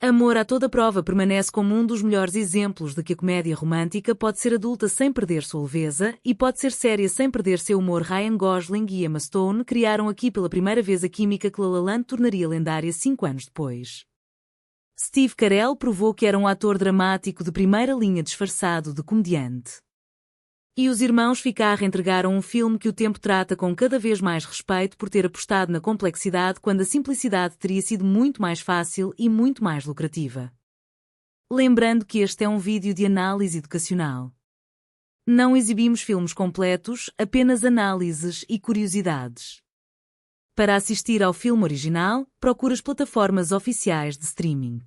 Amor a toda prova permanece como um dos melhores exemplos de que a comédia romântica pode ser adulta sem perder sua leveza e pode ser séria sem perder seu humor. Ryan Gosling e Emma Stone criaram aqui pela primeira vez a química que La La Land tornaria lendária 5 anos depois. Steve Carell provou que era um ator dramático de primeira linha disfarçado de comediante. E os irmãos Ficarra entregaram um filme que o tempo trata com cada vez mais respeito por ter apostado na complexidade quando a simplicidade teria sido muito mais fácil e muito mais lucrativa. Lembrando que este é um vídeo de análise educacional. Não exibimos filmes completos, apenas análises e curiosidades. Para assistir ao filme original, procure as plataformas oficiais de streaming.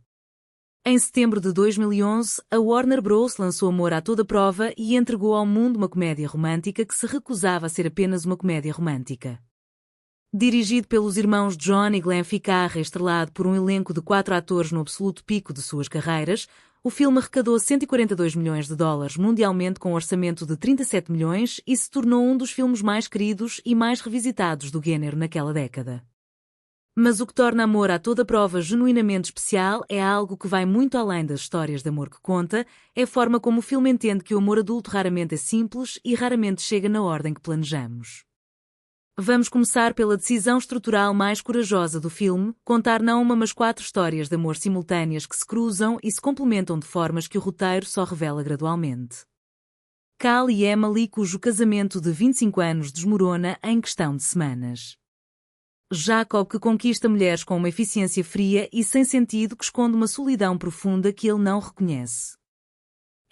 Em setembro de 2011, a Warner Bros. Lançou Amor a toda prova e entregou ao mundo uma comédia romântica que se recusava a ser apenas uma comédia romântica. Dirigido pelos irmãos John e Glenn Ficarra e estrelado por um elenco de 4 atores no absoluto pico de suas carreiras, o filme arrecadou 142 milhões de dólares mundialmente com um orçamento de 37 milhões e se tornou um dos filmes mais queridos e mais revisitados do gênero naquela década. Mas o que torna Amor a toda prova genuinamente especial é algo que vai muito além das histórias de amor que conta, é a forma como o filme entende que o amor adulto raramente é simples e raramente chega na ordem que planejamos. Vamos começar pela decisão estrutural mais corajosa do filme, contar não uma mas 4 histórias de amor simultâneas que se cruzam e se complementam de formas que o roteiro só revela gradualmente. Cal e Emily, cujo casamento de 25 anos desmorona em questão de semanas. Jacob, que conquista mulheres com uma eficiência fria e sem sentido que esconde uma solidão profunda que ele não reconhece.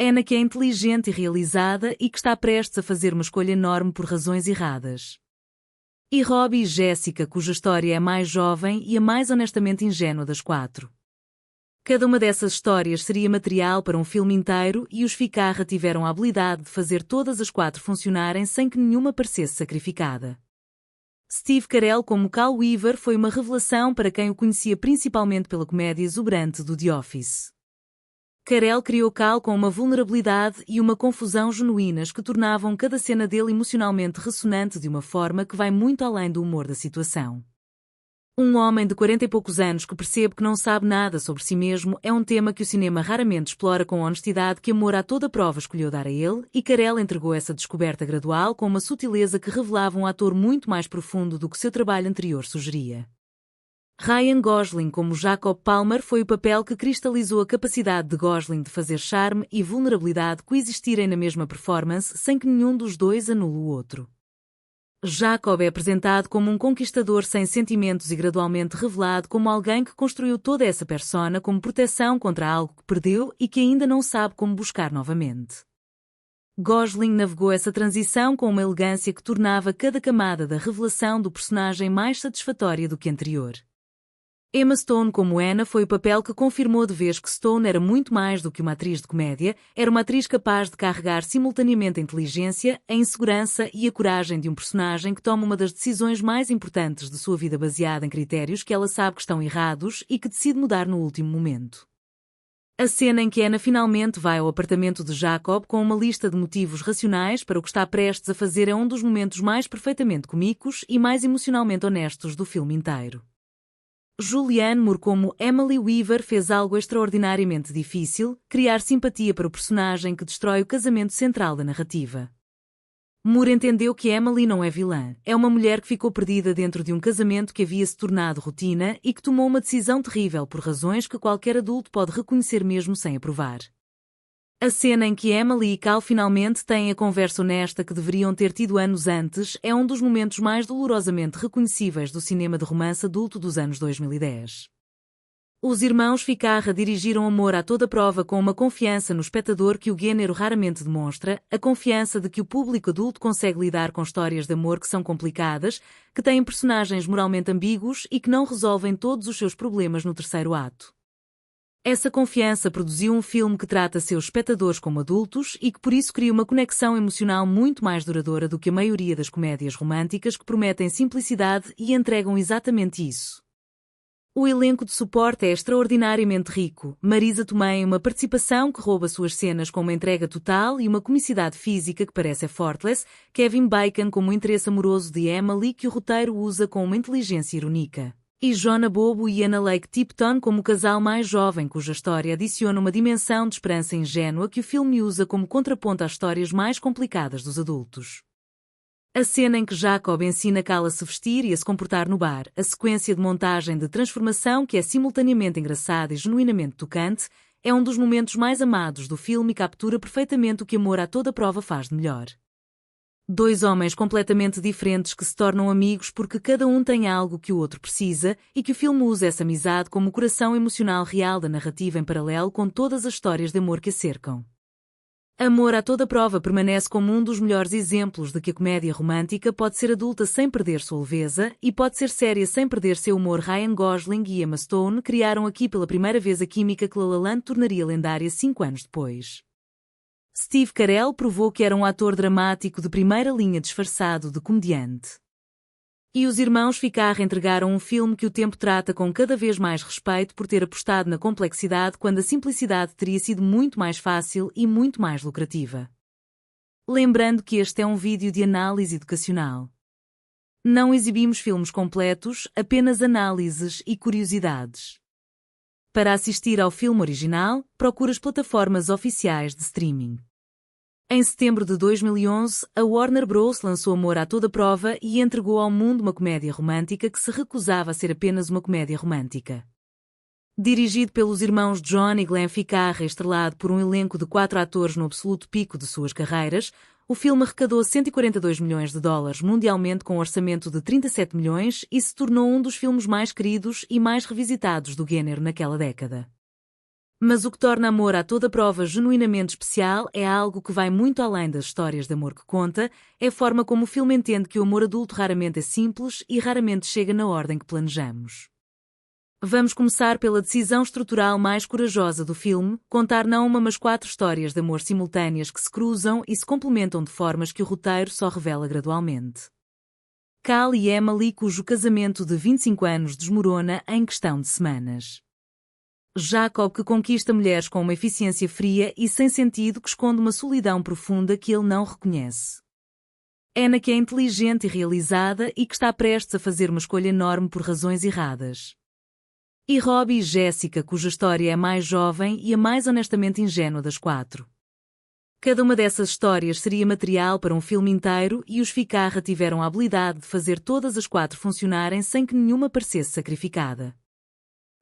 Anna, que é inteligente e realizada e que está prestes a fazer uma escolha enorme por razões erradas. E Robbie e Jessica, cuja história é a mais jovem e a mais honestamente ingênua das 4. Cada uma dessas histórias seria material para um filme inteiro e os Ficarra tiveram a habilidade de fazer todas as 4 funcionarem sem que nenhuma parecesse sacrificada. Steve Carell como Cal Weaver foi uma revelação para quem o conhecia principalmente pela comédia exuberante do The Office. Carell criou Cal com uma vulnerabilidade e uma confusão genuínas que tornavam cada cena dele emocionalmente ressonante de uma forma que vai muito além do humor da situação. Um homem de 40 e poucos anos que percebe que não sabe nada sobre si mesmo é um tema que o cinema raramente explora com a honestidade que Amor à Toda Prova escolheu dar a ele, e Carell entregou essa descoberta gradual com uma sutileza que revelava um ator muito mais profundo do que seu trabalho anterior sugeria. Ryan Gosling como Jacob Palmer foi o papel que cristalizou a capacidade de Gosling de fazer charme e vulnerabilidade coexistirem na mesma performance sem que nenhum dos dois anule o outro. Jacob é apresentado como um conquistador sem sentimentos e gradualmente revelado como alguém que construiu toda essa persona como proteção contra algo que perdeu e que ainda não sabe como buscar novamente. Gosling navegou essa transição com uma elegância que tornava cada camada da revelação do personagem mais satisfatória do que a anterior. Emma Stone como Anna foi o papel que confirmou de vez que Stone era muito mais do que uma atriz de comédia, era uma atriz capaz de carregar simultaneamente a inteligência, a insegurança e a coragem de um personagem que toma uma das decisões mais importantes de sua vida baseada em critérios que ela sabe que estão errados e que decide mudar no último momento. A cena em que Anna finalmente vai ao apartamento de Jacob com uma lista de motivos racionais para o que está prestes a fazer é um dos momentos mais perfeitamente comicos e mais emocionalmente honestos do filme inteiro. Julianne Moore como Emily Weaver fez algo extraordinariamente difícil, criar simpatia para o personagem que destrói o casamento central da narrativa. Moore entendeu que Emily não é vilã, é uma mulher que ficou perdida dentro de um casamento que havia se tornado rotina e que tomou uma decisão terrível por razões que qualquer adulto pode reconhecer mesmo sem aprovar. A cena em que Emily e Cal finalmente têm a conversa honesta que deveriam ter tido anos antes é um dos momentos mais dolorosamente reconhecíveis do cinema de romance adulto dos anos 2010. Os irmãos Ficarra dirigiram Amor à Toda Prova com uma confiança no espectador que o gênero raramente demonstra, a confiança de que o público adulto consegue lidar com histórias de amor que são complicadas, que têm personagens moralmente ambíguos e que não resolvem todos os seus problemas no terceiro ato. Essa confiança produziu um filme que trata seus espectadores como adultos e que por isso cria uma conexão emocional muito mais duradoura do que a maioria das comédias românticas que prometem simplicidade e entregam exatamente isso. O elenco de suporte é extraordinariamente rico. Marisa Tomei em uma participação que rouba suas cenas com uma entrega total e uma comicidade física que parece effortless, Kevin Bacon como o interesse amoroso de Emily que o roteiro usa com uma inteligência irônica. E Jonah Bobo e Anna Lake Tipton como o casal mais jovem cuja história adiciona uma dimensão de esperança ingênua que o filme usa como contraponto às histórias mais complicadas dos adultos. A cena em que Jacob ensina Cal a se vestir e a se comportar no bar, a sequência de montagem de transformação que é simultaneamente engraçada e genuinamente tocante, é um dos momentos mais amados do filme e captura perfeitamente o que Amor à Toda Prova faz de melhor. Dois homens completamente diferentes que se tornam amigos porque cada um tem algo que o outro precisa e que o filme usa essa amizade como o coração emocional real da narrativa em paralelo com todas as histórias de amor que a cercam. Amor à Toda Prova permanece como um dos melhores exemplos de que a comédia romântica pode ser adulta sem perder sua leveza e pode ser séria sem perder seu humor. Ryan Gosling e Emma Stone criaram aqui pela primeira vez a química que La La Land tornaria lendária 5 anos depois. Steve Carell provou que era um ator dramático de primeira linha disfarçado de comediante. E os irmãos Ficarra entregaram um filme que o tempo trata com cada vez mais respeito por ter apostado na complexidade quando a simplicidade teria sido muito mais fácil e muito mais lucrativa. Lembrando que este é um vídeo de análise educacional. Não exibimos filmes completos, apenas análises e curiosidades. Para assistir ao filme original, procure as plataformas oficiais de streaming. Em setembro de 2011, a Warner Bros. Lançou Amor à Toda Prova e entregou ao mundo uma comédia romântica que se recusava a ser apenas uma comédia romântica. Dirigido pelos irmãos John e Glenn Ficarra e estrelado por um elenco de 4 atores no absoluto pico de suas carreiras, o filme arrecadou $142 milhões mundialmente com um orçamento de 37 milhões e se tornou um dos filmes mais queridos e mais revisitados do gênero naquela década. Mas o que torna Amor à Toda Prova genuinamente especial é algo que vai muito além das histórias de amor que conta, é a forma como o filme entende que o amor adulto raramente é simples e raramente chega na ordem que planejamos. Vamos começar pela decisão estrutural mais corajosa do filme, contar não uma mas 4 histórias de amor simultâneas que se cruzam e se complementam de formas que o roteiro só revela gradualmente. Cal e Emily, cujo casamento de 25 anos desmorona em questão de semanas. Jacob, que conquista mulheres com uma eficiência fria e sem sentido que esconde uma solidão profunda que ele não reconhece. Anna, que é inteligente e realizada e que está prestes a fazer uma escolha enorme por razões erradas. E Robbie e Jessica, cuja história é a mais jovem e a mais honestamente ingênua das quatro. Cada uma dessas histórias seria material para um filme inteiro e os Ficarra tiveram a habilidade de fazer todas as quatro funcionarem sem que nenhuma parecesse sacrificada.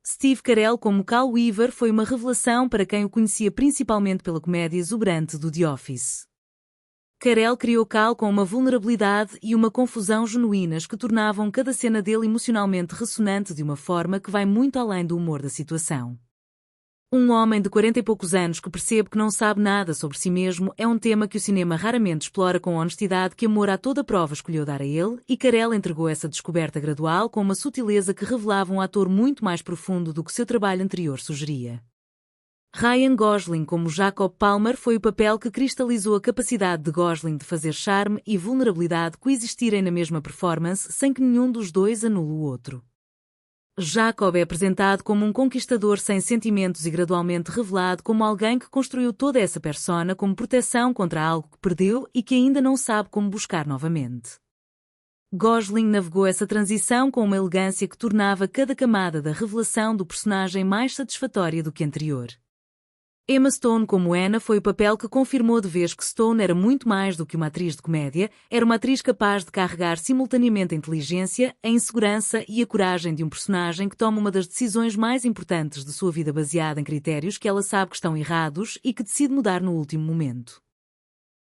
Steve Carell como Cal Weaver foi uma revelação para quem o conhecia principalmente pela comédia exuberante do The Office. Carell criou Cal com uma vulnerabilidade e uma confusão genuínas que tornavam cada cena dele emocionalmente ressonante de uma forma que vai muito além do humor da situação. Um homem de 40 e poucos anos que percebe que não sabe nada sobre si mesmo é um tema que o cinema raramente explora com a honestidade que Amor à Toda Prova escolheu dar a ele, e Carell entregou essa descoberta gradual com uma sutileza que revelava um ator muito mais profundo do que seu trabalho anterior sugeria. Ryan Gosling como Jacob Palmer foi o papel que cristalizou a capacidade de Gosling de fazer charme e vulnerabilidade coexistirem na mesma performance sem que nenhum dos dois anule o outro. Jacob é apresentado como um conquistador sem sentimentos e gradualmente revelado como alguém que construiu toda essa persona como proteção contra algo que perdeu e que ainda não sabe como buscar novamente. Gosling navegou essa transição com uma elegância que tornava cada camada da revelação do personagem mais satisfatória do que anterior. Emma Stone como Anna foi o papel que confirmou de vez que Stone era muito mais do que uma atriz de comédia, era uma atriz capaz de carregar simultaneamente a inteligência, a insegurança e a coragem de um personagem que toma uma das decisões mais importantes de sua vida baseada em critérios que ela sabe que estão errados e que decide mudar no último momento.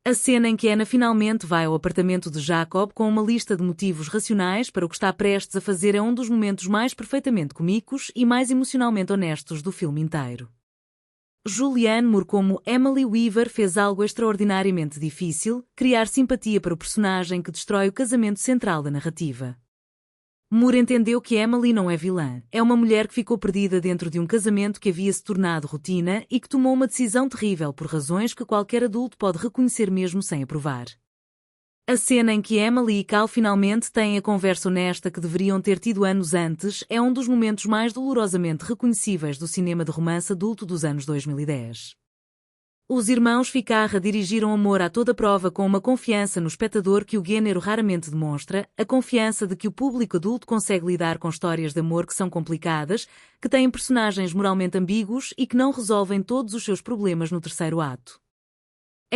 A cena em que Anna finalmente vai ao apartamento de Jacob com uma lista de motivos racionais para o que está prestes a fazer é um dos momentos mais perfeitamente comicos e mais emocionalmente honestos do filme inteiro. Julianne Moore como Emily Weaver fez algo extraordinariamente difícil, criar simpatia para o personagem que destrói o casamento central da narrativa. Moore entendeu que Emily não é vilã, é uma mulher que ficou perdida dentro de um casamento que havia se tornado rotina e que tomou uma decisão terrível por razões que qualquer adulto pode reconhecer mesmo sem aprovar. A cena em que Emily e Cal finalmente têm a conversa honesta que deveriam ter tido anos antes é um dos momentos mais dolorosamente reconhecíveis do cinema de romance adulto dos anos 2010. Os irmãos Ficarra dirigiram Amor à Toda Prova com uma confiança no espectador que o gênero raramente demonstra, a confiança de que o público adulto consegue lidar com histórias de amor que são complicadas, que têm personagens moralmente ambíguos e que não resolvem todos os seus problemas no terceiro ato.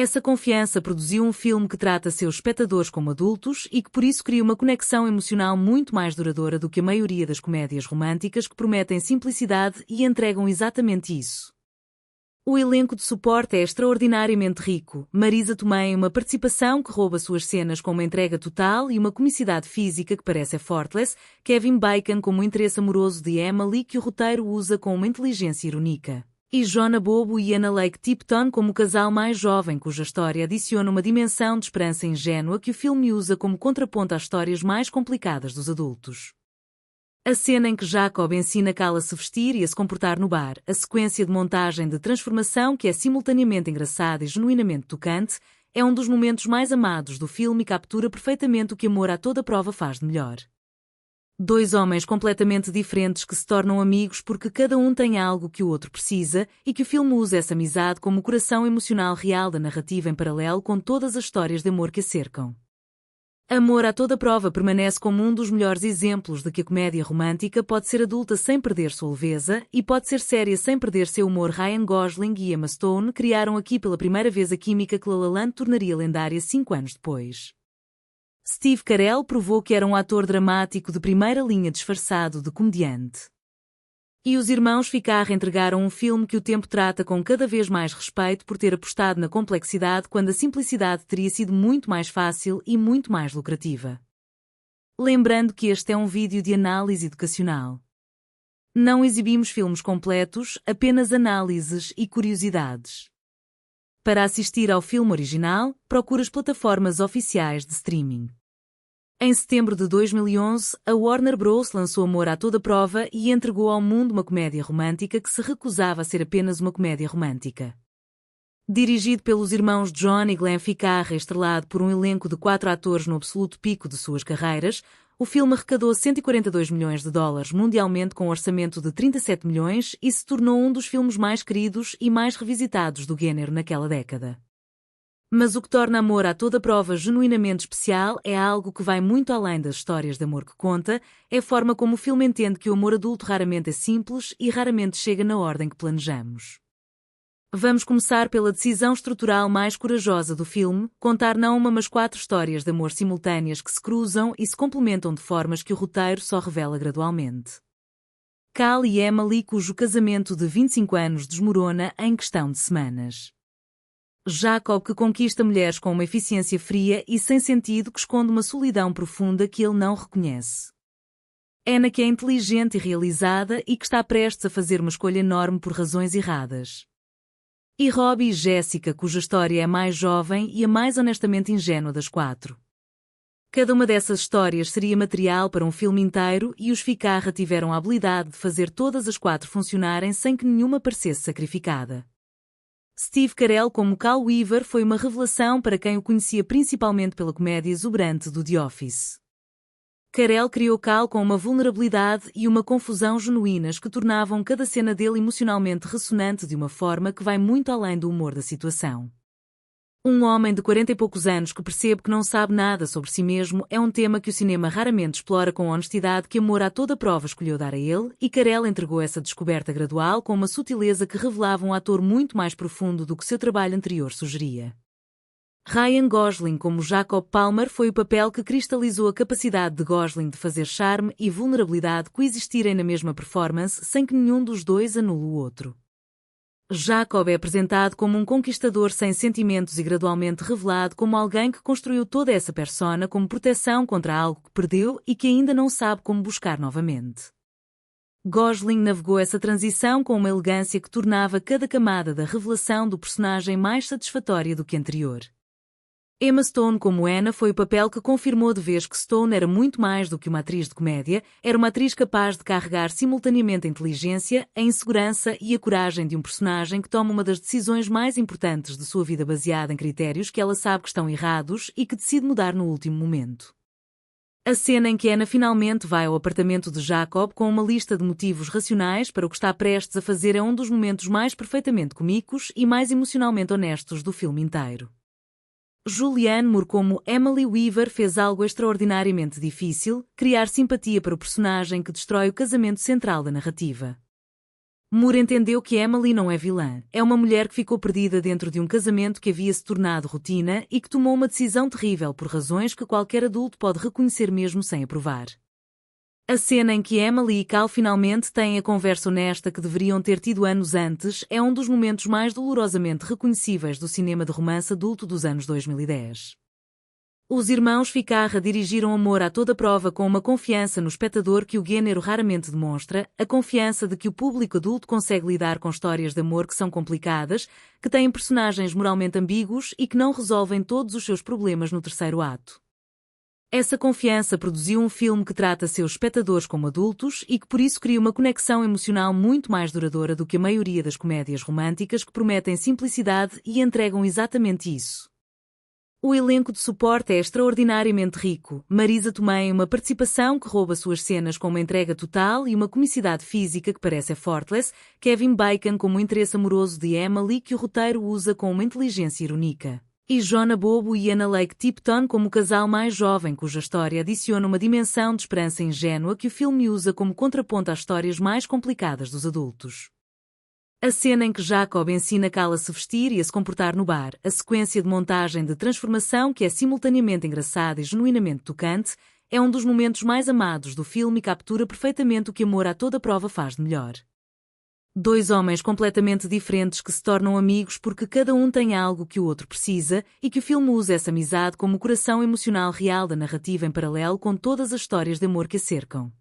Essa confiança produziu um filme que trata seus espectadores como adultos e que por isso cria uma conexão emocional muito mais duradoura do que a maioria das comédias românticas que prometem simplicidade e entregam exatamente isso. O elenco de suporte é extraordinariamente rico. Marisa Tomei, uma participação que rouba suas cenas com uma entrega total e uma comicidade física que parece effortless. Kevin Bacon como o interesse amoroso de Emily que o roteiro usa com uma inteligência irónica. E Jonah Bobo e Anna Lake Tipton como o casal mais jovem cuja história adiciona uma dimensão de esperança ingênua que o filme usa como contraponto às histórias mais complicadas dos adultos. A cena em que Jacob ensina Cal a se vestir e a se comportar no bar, a sequência de montagem de transformação que é simultaneamente engraçada e genuinamente tocante, é um dos momentos mais amados do filme e captura perfeitamente o que Amor à Toda Prova faz de melhor. Dois homens completamente diferentes que se tornam amigos porque cada um tem algo que o outro precisa e que o filme usa essa amizade como o coração emocional real da narrativa em paralelo com todas as histórias de amor que a cercam. Amor à Toda Prova permanece como um dos melhores exemplos de que a comédia romântica pode ser adulta sem perder sua leveza e pode ser séria sem perder seu humor. Ryan Gosling e Emma Stone criaram aqui pela primeira vez a química que La La Land tornaria lendária 5 anos depois. Steve Carell provou que era um ator dramático de primeira linha disfarçado de comediante. E os irmãos Ficarra entregaram um filme que o tempo trata com cada vez mais respeito por ter apostado na complexidade quando a simplicidade teria sido muito mais fácil e muito mais lucrativa. Lembrando que este é um vídeo de análise educacional. Não exibimos filmes completos, apenas análises e curiosidades. Para assistir ao filme original, procure as plataformas oficiais de streaming. Em setembro de 2011, a Warner Bros. Lançou Amor à Toda Prova e entregou ao mundo uma comédia romântica que se recusava a ser apenas uma comédia romântica. Dirigido pelos irmãos John e Glenn Ficarra e estrelado por um elenco de 4 atores no absoluto pico de suas carreiras, o filme arrecadou 142 milhões de dólares mundialmente com um orçamento de 37 milhões e se tornou um dos filmes mais queridos e mais revisitados do gênero naquela década. Mas o que torna Amor à Toda Prova genuinamente especial é algo que vai muito além das histórias de amor que conta, é a forma como o filme entende que o amor adulto raramente é simples e raramente chega na ordem que planejamos. Vamos começar pela decisão estrutural mais corajosa do filme, contar não uma mas 4 histórias de amor simultâneas que se cruzam e se complementam de formas que o roteiro só revela gradualmente. Cal e Emily, cujo casamento de 25 anos desmorona em questão de semanas. Jacob, que conquista mulheres com uma eficiência fria e sem sentido que esconde uma solidão profunda que ele não reconhece. Anna, que é inteligente e realizada e que está prestes a fazer uma escolha enorme por razões erradas. E Robbie e Jessica, cuja história é a mais jovem e a mais honestamente ingênua das 4. Cada uma dessas histórias seria material para um filme inteiro e os Ficarra tiveram a habilidade de fazer todas as 4 funcionarem sem que nenhuma parecesse sacrificada. Steve Carell como Cal Weaver foi uma revelação para quem o conhecia principalmente pela comédia exuberante do The Office. Carell criou Cal com uma vulnerabilidade e uma confusão genuínas que tornavam cada cena dele emocionalmente ressonante de uma forma que vai muito além do humor da situação. Um homem de 40 e poucos anos que percebe que não sabe nada sobre si mesmo é um tema que o cinema raramente explora com a honestidade que Amor à Toda Prova escolheu dar a ele, e Carell entregou essa descoberta gradual com uma sutileza que revelava um ator muito mais profundo do que seu trabalho anterior sugeria. Ryan Gosling como Jacob Palmer foi o papel que cristalizou a capacidade de Gosling de fazer charme e vulnerabilidade coexistirem na mesma performance sem que nenhum dos dois anule o outro. Jacob é apresentado como um conquistador sem sentimentos e gradualmente revelado como alguém que construiu toda essa persona como proteção contra algo que perdeu e que ainda não sabe como buscar novamente. Gosling navegou essa transição com uma elegância que tornava cada camada da revelação do personagem mais satisfatória do que a anterior. Emma Stone como Anna foi o papel que confirmou de vez que Stone era muito mais do que uma atriz de comédia, era uma atriz capaz de carregar simultaneamente a inteligência, a insegurança e a coragem de um personagem que toma uma das decisões mais importantes de sua vida baseada em critérios que ela sabe que estão errados e que decide mudar no último momento. A cena em que Anna finalmente vai ao apartamento de Jacob com uma lista de motivos racionais para o que está prestes a fazer é um dos momentos mais perfeitamente cômicos e mais emocionalmente honestos do filme inteiro. Julianne Moore como Emily Weaver fez algo extraordinariamente difícil, criar simpatia para o personagem que destrói o casamento central da narrativa. Moore entendeu que Emily não é vilã, é uma mulher que ficou perdida dentro de um casamento que havia se tornado rotina e que tomou uma decisão terrível por razões que qualquer adulto pode reconhecer mesmo sem aprovar. A cena em que Emily e Cal finalmente têm a conversa honesta que deveriam ter tido anos antes é um dos momentos mais dolorosamente reconhecíveis do cinema de romance adulto dos anos 2010. Os irmãos Ficarra dirigiram Amor à Toda Prova com uma confiança no espectador que o gênero raramente demonstra, a confiança de que o público adulto consegue lidar com histórias de amor que são complicadas, que têm personagens moralmente ambíguos e que não resolvem todos os seus problemas no terceiro ato. Essa confiança produziu um filme que trata seus espectadores como adultos e que por isso cria uma conexão emocional muito mais duradoura do que a maioria das comédias românticas que prometem simplicidade e entregam exatamente isso. O elenco de suporte é extraordinariamente rico. Marisa Tomei, uma participação que rouba suas cenas com uma entrega total e uma comicidade física que parece effortless. Kevin Bacon como o interesse amoroso de Emily que o roteiro usa com uma inteligência irônica. E Jonah Bobo e Anna Lake Tipton como o casal mais jovem cuja história adiciona uma dimensão de esperança ingênua que o filme usa como contraponto às histórias mais complicadas dos adultos. A cena em que Jacob ensina Cal a se vestir e a se comportar no bar, a sequência de montagem de transformação que é simultaneamente engraçada e genuinamente tocante, é um dos momentos mais amados do filme e captura perfeitamente o que Amor à Toda Prova faz de melhor. Dois homens completamente diferentes que se tornam amigos porque cada um tem algo que o outro precisa e que o filme usa essa amizade como o coração emocional real da narrativa em paralelo com todas as histórias de amor que a cercam.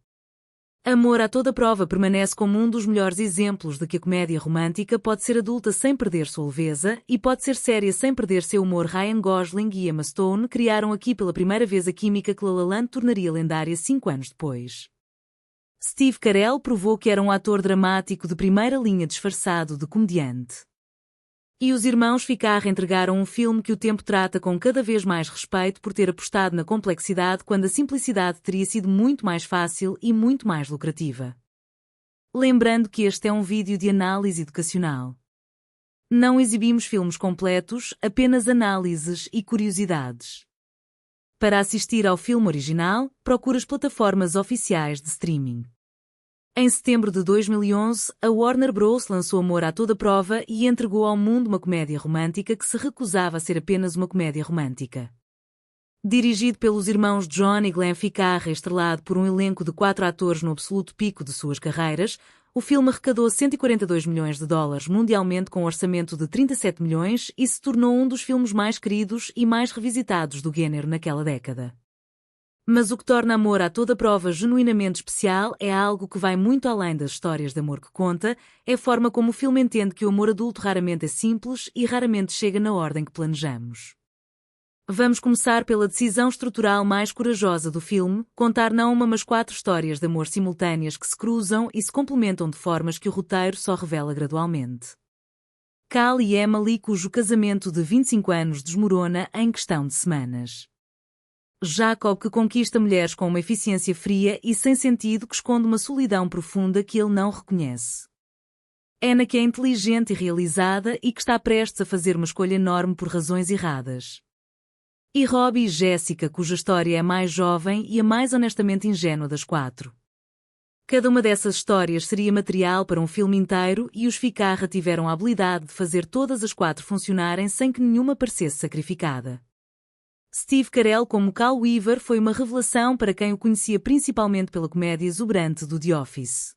Amor à Toda Prova permanece como um dos melhores exemplos de que a comédia romântica pode ser adulta sem perder sua leveza e pode ser séria sem perder seu humor. Ryan Gosling e Emma Stone criaram aqui pela primeira vez a química que La La Land tornaria lendária 5 anos depois. Steve Carell provou que era um ator dramático de primeira linha disfarçado de comediante. E os irmãos Ficarra entregaram um filme que o tempo trata com cada vez mais respeito por ter apostado na complexidade quando a simplicidade teria sido muito mais fácil e muito mais lucrativa. Lembrando que este é um vídeo de análise educacional. Não exibimos filmes completos, apenas análises e curiosidades. Para assistir ao filme original, procure as plataformas oficiais de streaming. Em setembro de 2011, a Warner Bros. Lançou Amor a Toda Prova e entregou ao mundo uma comédia romântica que se recusava a ser apenas uma comédia romântica. Dirigido pelos irmãos John e Glenn Ficarra e estrelado por um elenco de 4 atores no absoluto pico de suas carreiras, o filme arrecadou 142 milhões de dólares mundialmente com um orçamento de 37 milhões e se tornou um dos filmes mais queridos e mais revisitados do gênero naquela década. Mas o que torna Amor a Toda Prova genuinamente especial é algo que vai muito além das histórias de amor que conta, é a forma como o filme entende que o amor adulto raramente é simples e raramente chega na ordem que planejamos. Vamos começar pela decisão estrutural mais corajosa do filme, contar não uma mas 4 histórias de amor simultâneas que se cruzam e se complementam de formas que o roteiro só revela gradualmente. Cal e Emily, cujo casamento de 25 anos desmorona em questão de semanas. Jacob, que conquista mulheres com uma eficiência fria e sem sentido que esconde uma solidão profunda que ele não reconhece. Anna, que é inteligente e realizada e que está prestes a fazer uma escolha enorme por razões erradas. E Robbie e Jessica, cuja história é a mais jovem e a mais honestamente ingênua das 4. Cada uma dessas histórias seria material para um filme inteiro e os Ficarra tiveram a habilidade de fazer todas as 4 funcionarem sem que nenhuma parecesse sacrificada. Steve Carell como Cal Weaver foi uma revelação para quem o conhecia principalmente pela comédia exuberante do The Office.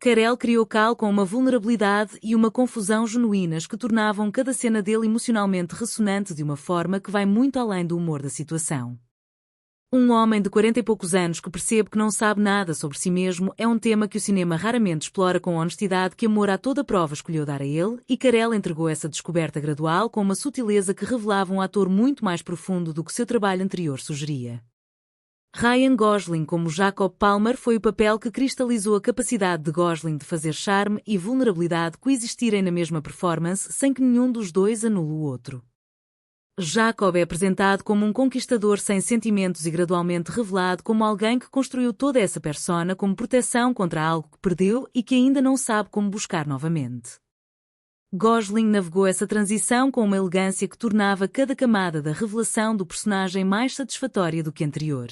Carell criou Cal com uma vulnerabilidade e uma confusão genuínas que tornavam cada cena dele emocionalmente ressonante de uma forma que vai muito além do humor da situação. Um homem de 40 e poucos anos que percebe que não sabe nada sobre si mesmo é um tema que o cinema raramente explora com a honestidade que Amor a Toda Prova escolheu dar a ele, e Carell entregou essa descoberta gradual com uma sutileza que revelava um ator muito mais profundo do que seu trabalho anterior sugeria. Ryan Gosling como Jacob Palmer foi o papel que cristalizou a capacidade de Gosling de fazer charme e vulnerabilidade coexistirem na mesma performance sem que nenhum dos dois anule o outro. Jacob é apresentado como um conquistador sem sentimentos e gradualmente revelado como alguém que construiu toda essa persona como proteção contra algo que perdeu e que ainda não sabe como buscar novamente. Gosling navegou essa transição com uma elegância que tornava cada camada da revelação do personagem mais satisfatória do que anterior.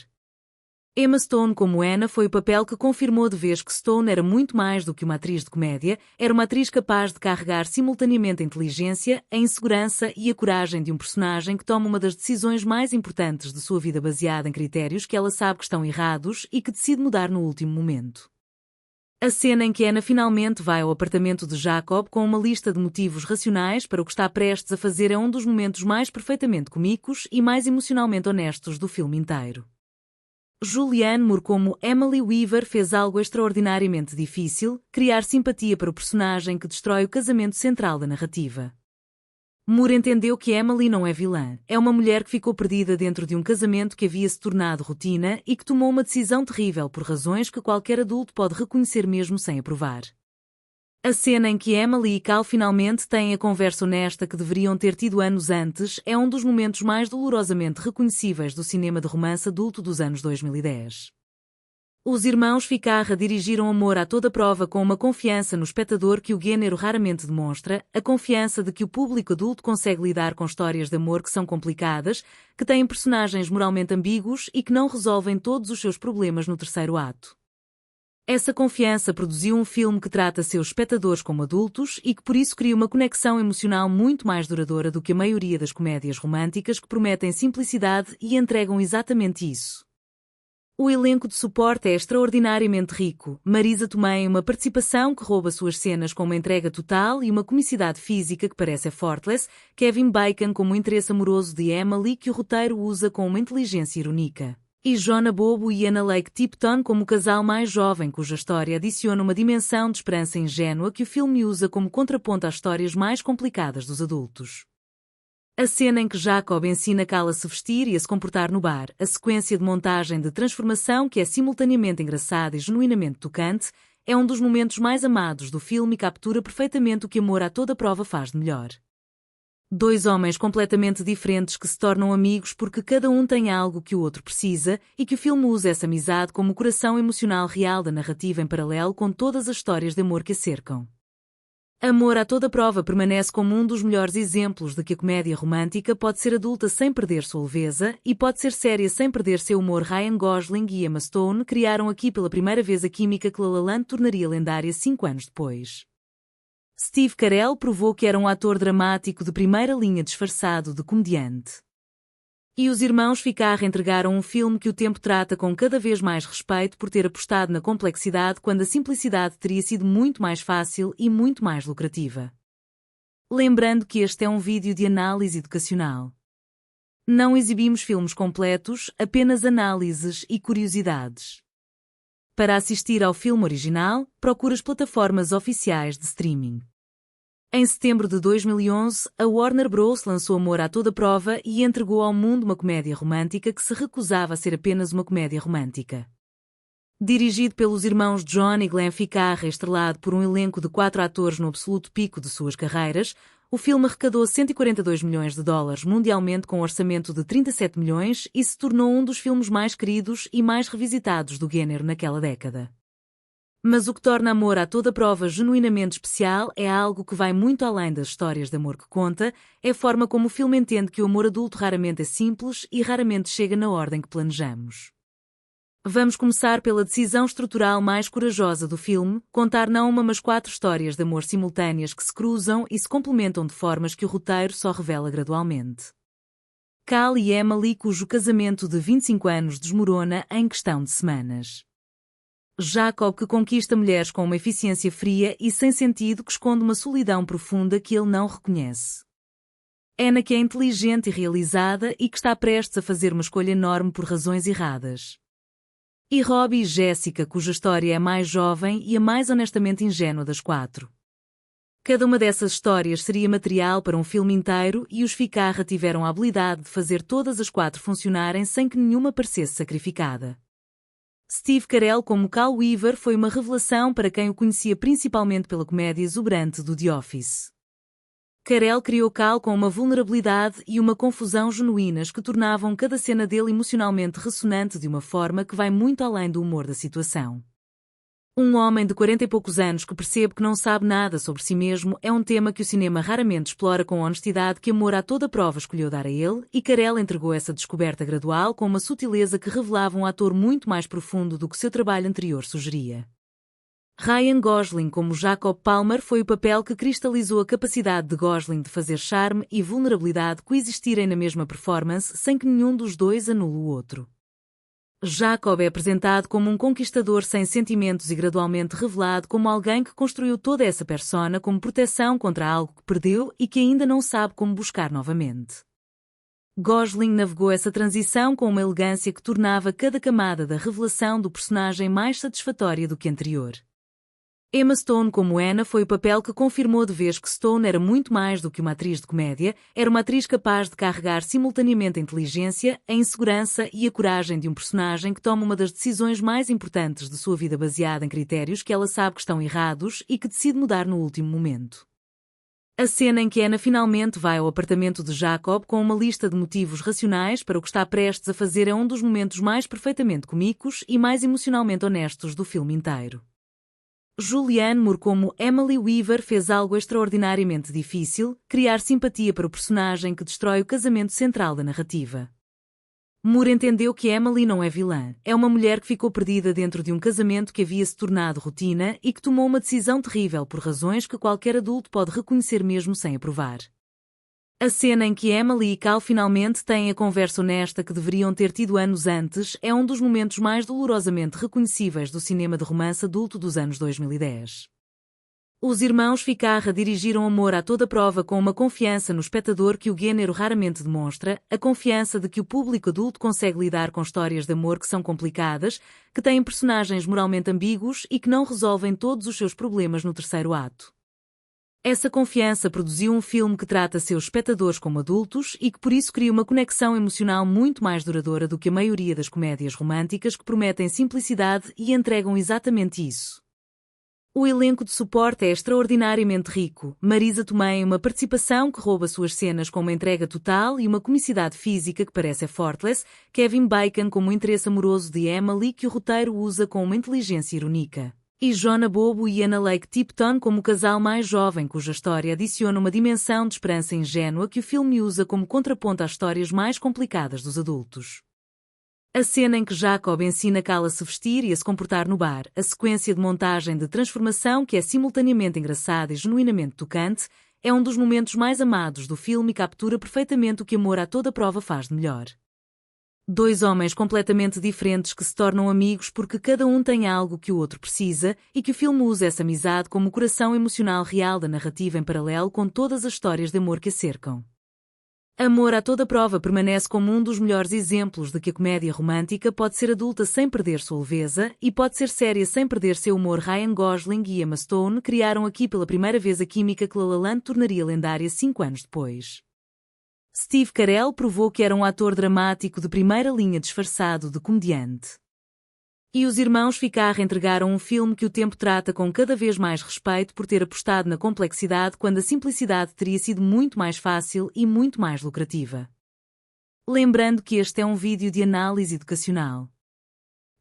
Emma Stone como Anna foi o papel que confirmou de vez que Stone era muito mais do que uma atriz de comédia, era uma atriz capaz de carregar simultaneamente a inteligência, a insegurança e a coragem de um personagem que toma uma das decisões mais importantes de sua vida baseada em critérios que ela sabe que estão errados e que decide mudar no último momento. A cena em que Anna finalmente vai ao apartamento de Jacob com uma lista de motivos racionais para o que está prestes a fazer é um dos momentos mais perfeitamente comicos e mais emocionalmente honestos do filme inteiro. Julianne Moore como Emily Weaver fez algo extraordinariamente difícil, criar simpatia para o personagem que destrói o casamento central da narrativa. Moore entendeu que Emily não é vilã, é uma mulher que ficou perdida dentro de um casamento que havia se tornado rotina e que tomou uma decisão terrível por razões que qualquer adulto pode reconhecer mesmo sem aprovar. A cena em que Emily e Cal finalmente têm a conversa honesta que deveriam ter tido anos antes é um dos momentos mais dolorosamente reconhecíveis do cinema de romance adulto dos anos 2010. Os irmãos Ficarra dirigiram Amor a Toda Prova com uma confiança no espectador que o gênero raramente demonstra, a confiança de que o público adulto consegue lidar com histórias de amor que são complicadas, que têm personagens moralmente ambíguos e que não resolvem todos os seus problemas no terceiro ato. Essa confiança produziu um filme que trata seus espectadores como adultos e que por isso cria uma conexão emocional muito mais duradoura do que a maioria das comédias românticas que prometem simplicidade e entregam exatamente isso. O elenco de suporte é extraordinariamente rico. Marisa Tomei em uma participação que rouba suas cenas com uma entrega total e uma comicidade física que parece effortless, Kevin Bacon como o interesse amoroso de Emily que o roteiro usa com uma inteligência irônica. E Jonah Bobo e Anna Lake Tipton como o casal mais jovem cuja história adiciona uma dimensão de esperança ingênua que o filme usa como contraponto às histórias mais complicadas dos adultos. A cena em que Jacob ensina Cal a se vestir e a se comportar no bar, a sequência de montagem de transformação que é simultaneamente engraçada e genuinamente tocante, é um dos momentos mais amados do filme e captura perfeitamente o que Amor a Toda Prova faz de melhor. Dois homens completamente diferentes que se tornam amigos porque cada um tem algo que o outro precisa e que o filme usa essa amizade como o coração emocional real da narrativa em paralelo com todas as histórias de amor que a cercam. Amor à toda prova permanece como um dos melhores exemplos de que a comédia romântica pode ser adulta sem perder sua leveza e pode ser séria sem perder seu humor. Ryan Gosling e Emma Stone criaram aqui pela primeira vez a química que La La Land tornaria lendária 5 anos depois. Steve Carell provou que era um ator dramático de primeira linha disfarçado de comediante. E os irmãos Ficarra entregaram um filme que o tempo trata com cada vez mais respeito por ter apostado na complexidade quando a simplicidade teria sido muito mais fácil e muito mais lucrativa. Lembrando que este é um vídeo de análise educacional. Não exibimos filmes completos, apenas análises e curiosidades. Para assistir ao filme original, procure as plataformas oficiais de streaming. Em setembro de 2011, a Warner Bros. Lançou Amor à Toda Prova e entregou ao mundo uma comédia romântica que se recusava a ser apenas uma comédia romântica. Dirigido pelos irmãos John e Glenn Ficarra e estrelado por um elenco de 4 atores no absoluto pico de suas carreiras, o filme arrecadou US$142 milhões mundialmente com um orçamento de 37 milhões e se tornou um dos filmes mais queridos e mais revisitados do gênero naquela década. Mas o que torna Amor à Toda Prova genuinamente especial é algo que vai muito além das histórias de amor que conta, é a forma como o filme entende que o amor adulto raramente é simples e raramente chega na ordem que planejamos. Vamos começar pela decisão estrutural mais corajosa do filme, contar não uma mas 4 histórias de amor simultâneas que se cruzam e se complementam de formas que o roteiro só revela gradualmente. Cal e Emily, cujo casamento de 25 anos desmorona em questão de semanas. Jacob, que conquista mulheres com uma eficiência fria e sem sentido que esconde uma solidão profunda que ele não reconhece. Anna, que é inteligente e realizada e que está prestes a fazer uma escolha enorme por razões erradas. E Robbie e Jessica, cuja história é a mais jovem e a mais honestamente ingênua das 4. Cada uma dessas histórias seria material para um filme inteiro e os Ficarra tiveram a habilidade de fazer todas as 4 funcionarem sem que nenhuma parecesse sacrificada. Steve Carell como Cal Weaver foi uma revelação para quem o conhecia principalmente pela comédia exuberante do The Office. Carell criou Cal com uma vulnerabilidade e uma confusão genuínas que tornavam cada cena dele emocionalmente ressonante de uma forma que vai muito além do humor da situação. Um homem de 40 e poucos anos que percebe que não sabe nada sobre si mesmo é um tema que o cinema raramente explora com a honestidade que Amor à Toda Prova escolheu dar a ele, e Carell entregou essa descoberta gradual com uma sutileza que revelava um ator muito mais profundo do que seu trabalho anterior sugeria. Ryan Gosling como Jacob Palmer foi o papel que cristalizou a capacidade de Gosling de fazer charme e vulnerabilidade coexistirem na mesma performance sem que nenhum dos dois anule o outro. Jacob é apresentado como um conquistador sem sentimentos e gradualmente revelado como alguém que construiu toda essa persona como proteção contra algo que perdeu e que ainda não sabe como buscar novamente. Gosling navegou essa transição com uma elegância que tornava cada camada da revelação do personagem mais satisfatória do que anterior. Emma Stone como Anna foi o papel que confirmou de vez que Stone era muito mais do que uma atriz de comédia, era uma atriz capaz de carregar simultaneamente a inteligência, a insegurança e a coragem de um personagem que toma uma das decisões mais importantes de sua vida baseada em critérios que ela sabe que estão errados e que decide mudar no último momento. A cena em que Anna finalmente vai ao apartamento de Jacob com uma lista de motivos racionais para o que está prestes a fazer é um dos momentos mais perfeitamente comicos e mais emocionalmente honestos do filme inteiro. Julianne Moore como Emily Weaver fez algo extraordinariamente difícil, criar simpatia para o personagem que destrói o casamento central da narrativa. Moore entendeu que Emily não é vilã, é uma mulher que ficou perdida dentro de um casamento que havia se tornado rotina e que tomou uma decisão terrível por razões que qualquer adulto pode reconhecer mesmo sem aprovar. A cena em que Emily e Cal finalmente têm a conversa honesta que deveriam ter tido anos antes é um dos momentos mais dolorosamente reconhecíveis do cinema de romance adulto dos anos 2010. Os irmãos Ficarra dirigiram Amor à Toda Prova com uma confiança no espectador que o gênero raramente demonstra, a confiança de que o público adulto consegue lidar com histórias de amor que são complicadas, que têm personagens moralmente ambíguos e que não resolvem todos os seus problemas no terceiro ato. Essa confiança produziu um filme que trata seus espectadores como adultos e que por isso cria uma conexão emocional muito mais duradoura do que a maioria das comédias românticas que prometem simplicidade e entregam exatamente isso. O elenco de suporte é extraordinariamente rico. Marisa Tomei, uma participação que rouba suas cenas com uma entrega total e uma comicidade física que parece effortless. Kevin Bacon como o interesse amoroso de Emily que o roteiro usa com uma inteligência irónica. E Jonah Bobo e Anna Lake Tipton como o casal mais jovem cuja história adiciona uma dimensão de esperança ingênua que o filme usa como contraponto às histórias mais complicadas dos adultos. A cena em que Jacob ensina Cal a se vestir e a se comportar no bar, a sequência de montagem de transformação que é simultaneamente engraçada e genuinamente tocante, é um dos momentos mais amados do filme e captura perfeitamente o que Amor à Toda Prova faz de melhor. Dois homens completamente diferentes que se tornam amigos porque cada um tem algo que o outro precisa e que o filme usa essa amizade como o coração emocional real da narrativa em paralelo com todas as histórias de amor que a cercam. Amor à Toda Prova permanece como um dos melhores exemplos de que a comédia romântica pode ser adulta sem perder sua leveza e pode ser séria sem perder seu humor. Ryan Gosling e Emma Stone criaram aqui pela primeira vez a química que La La Land tornaria lendária 5 anos depois. Steve Carell provou que era um ator dramático de primeira linha disfarçado de comediante. E os irmãos Ficarra entregaram um filme que o tempo trata com cada vez mais respeito por ter apostado na complexidade quando a simplicidade teria sido muito mais fácil e muito mais lucrativa. Lembrando que este é um vídeo de análise educacional.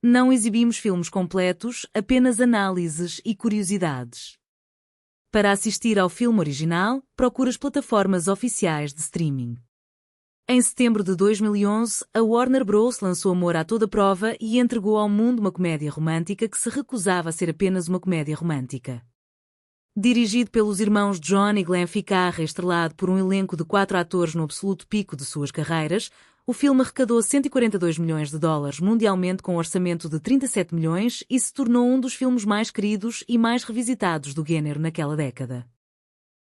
Não exibimos filmes completos, apenas análises e curiosidades. Para assistir ao filme original, procure as plataformas oficiais de streaming. Em setembro de 2011, a Warner Bros. Lançou Amor à Toda Prova e entregou ao mundo uma comédia romântica que se recusava a ser apenas uma comédia romântica. Dirigido pelos irmãos John e Glenn Ficarra e estrelado por um elenco de 4 atores no absoluto pico de suas carreiras, o filme arrecadou 142 milhões de dólares mundialmente com um orçamento de 37 milhões e se tornou um dos filmes mais queridos e mais revisitados do gênero naquela década.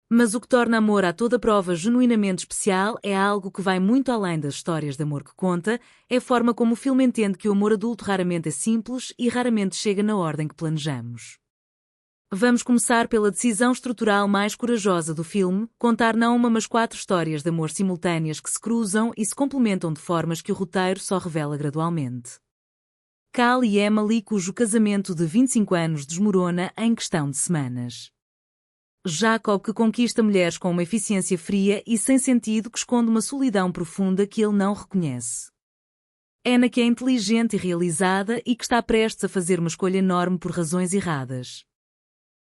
Mas o que torna Amor à Toda Prova genuinamente especial é algo que vai muito além das histórias de amor que conta, é a forma como o filme entende que o amor adulto raramente é simples e raramente chega na ordem que planejamos. Vamos começar pela decisão estrutural mais corajosa do filme, contar não uma mas 4 histórias de amor simultâneas que se cruzam e se complementam de formas que o roteiro só revela gradualmente. Cal e Emily, cujo casamento de 25 anos desmorona em questão de semanas. Jacob, que conquista mulheres com uma eficiência fria e sem sentido que esconde uma solidão profunda que ele não reconhece. Anna, que é inteligente e realizada e que está prestes a fazer uma escolha enorme por razões erradas.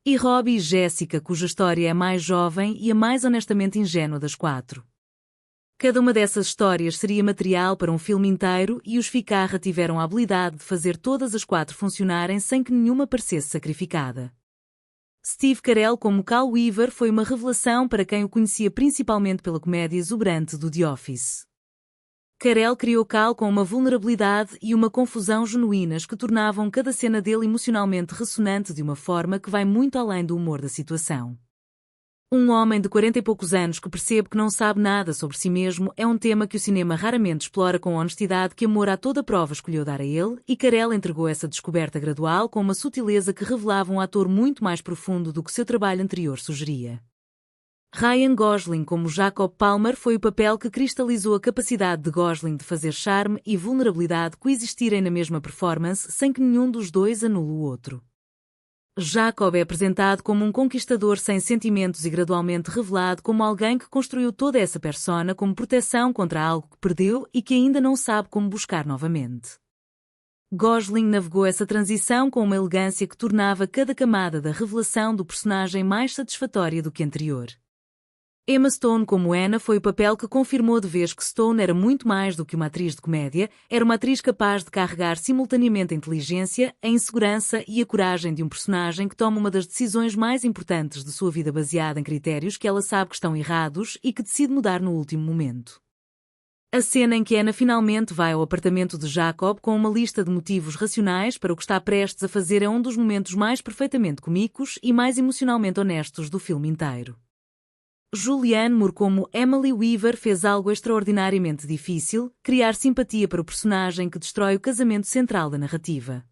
E Robbie e Jessica, cuja história é a mais jovem e a mais honestamente ingênua das 4. Cada uma dessas histórias seria material para um filme inteiro e os Ficarra tiveram a habilidade de fazer todas as 4 funcionarem sem que nenhuma parecesse sacrificada. Steve Carell como Cal Weaver foi uma revelação para quem o conhecia principalmente pela comédia exuberante do The Office. Carell criou Cal com uma vulnerabilidade e uma confusão genuínas que tornavam cada cena dele emocionalmente ressonante de uma forma que vai muito além do humor da situação. Um homem de 40 e poucos anos que percebe que não sabe nada sobre si mesmo é um tema que o cinema raramente explora com a honestidade que Amor à Toda Prova escolheu dar a ele, e Carell entregou essa descoberta gradual com uma sutileza que revelava um ator muito mais profundo do que seu trabalho anterior sugeria. Ryan Gosling como Jacob Palmer foi o papel que cristalizou a capacidade de Gosling de fazer charme e vulnerabilidade coexistirem na mesma performance sem que nenhum dos dois anule o outro. Jacob é apresentado como um conquistador sem sentimentos e gradualmente revelado como alguém que construiu toda essa persona como proteção contra algo que perdeu e que ainda não sabe como buscar novamente. Gosling navegou essa transição com uma elegância que tornava cada camada da revelação do personagem mais satisfatória do que anterior. Emma Stone como Anna foi o papel que confirmou de vez que Stone era muito mais do que uma atriz de comédia, era uma atriz capaz de carregar simultaneamente a inteligência, a insegurança e a coragem de um personagem que toma uma das decisões mais importantes de sua vida baseada em critérios que ela sabe que estão errados e que decide mudar no último momento. A cena em que Anna finalmente vai ao apartamento de Jacob com uma lista de motivos racionais para o que está prestes a fazer é um dos momentos mais perfeitamente cômicos e mais emocionalmente honestos do filme inteiro. Julianne Moore como Emily Weaver fez algo extraordinariamente difícil, criar simpatia para o personagem que destrói o casamento central da narrativa.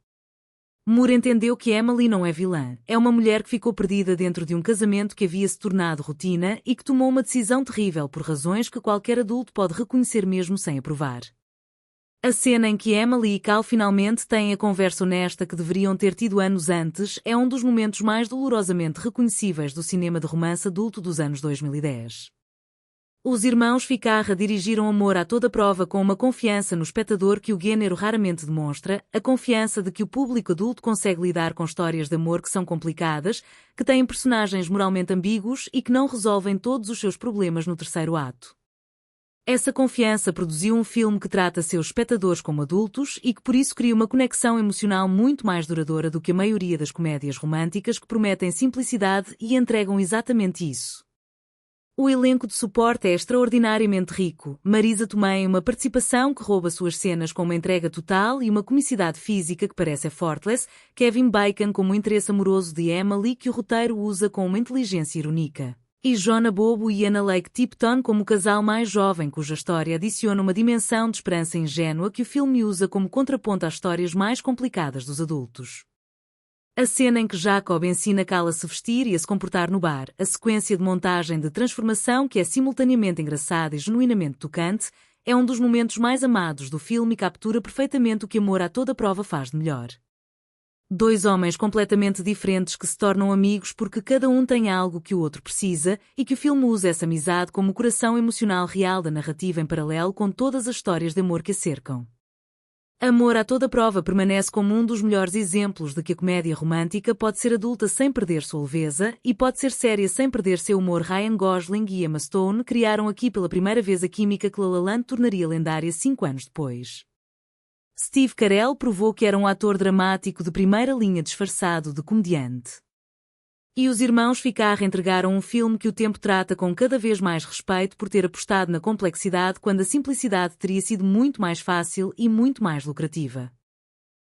Moore entendeu que Emily não é vilã, é uma mulher que ficou perdida dentro de um casamento que havia se tornado rotina e que tomou uma decisão terrível por razões que qualquer adulto pode reconhecer mesmo sem aprovar. A cena em que Emily e Cal finalmente têm a conversa honesta que deveriam ter tido anos antes é um dos momentos mais dolorosamente reconhecíveis do cinema de romance adulto dos anos 2010. Os irmãos Ficarra dirigiram Amor a toda prova com uma confiança no espectador que o gênero raramente demonstra, a confiança de que o público adulto consegue lidar com histórias de amor que são complicadas, que têm personagens moralmente ambíguos e que não resolvem todos os seus problemas no terceiro ato. Essa confiança produziu um filme que trata seus espectadores como adultos e que por isso cria uma conexão emocional muito mais duradoura do que a maioria das comédias românticas que prometem simplicidade e entregam exatamente isso. O elenco de suporte é extraordinariamente rico. Marisa Tomei, uma participação que rouba suas cenas com uma entrega total e uma comicidade física que parece effortless. Kevin Bacon como o interesse amoroso de Emily, que o roteiro usa com uma inteligência irónica. E Jonah Bobo e Anna Lake Tipton como o casal mais jovem cuja história adiciona uma dimensão de esperança ingênua que o filme usa como contraponto às histórias mais complicadas dos adultos. A cena em que Jacob ensina Cal a se vestir e a se comportar no bar, a sequência de montagem de transformação que é simultaneamente engraçada e genuinamente tocante, é um dos momentos mais amados do filme e captura perfeitamente o que Amor a toda prova faz de melhor. Dois homens completamente diferentes que se tornam amigos porque cada um tem algo que o outro precisa e que o filme usa essa amizade como o coração emocional real da narrativa em paralelo com todas as histórias de amor que a cercam. Amor a toda prova permanece como um dos melhores exemplos de que a comédia romântica pode ser adulta sem perder sua leveza e pode ser séria sem perder seu humor. Ryan Gosling e Emma Stone criaram aqui pela primeira vez a química que La La Land tornaria lendária 5 anos depois. Steve Carell provou que era um ator dramático de primeira linha disfarçado de comediante. E os irmãos Ficarra entregaram um filme que o tempo trata com cada vez mais respeito por ter apostado na complexidade quando a simplicidade teria sido muito mais fácil e muito mais lucrativa.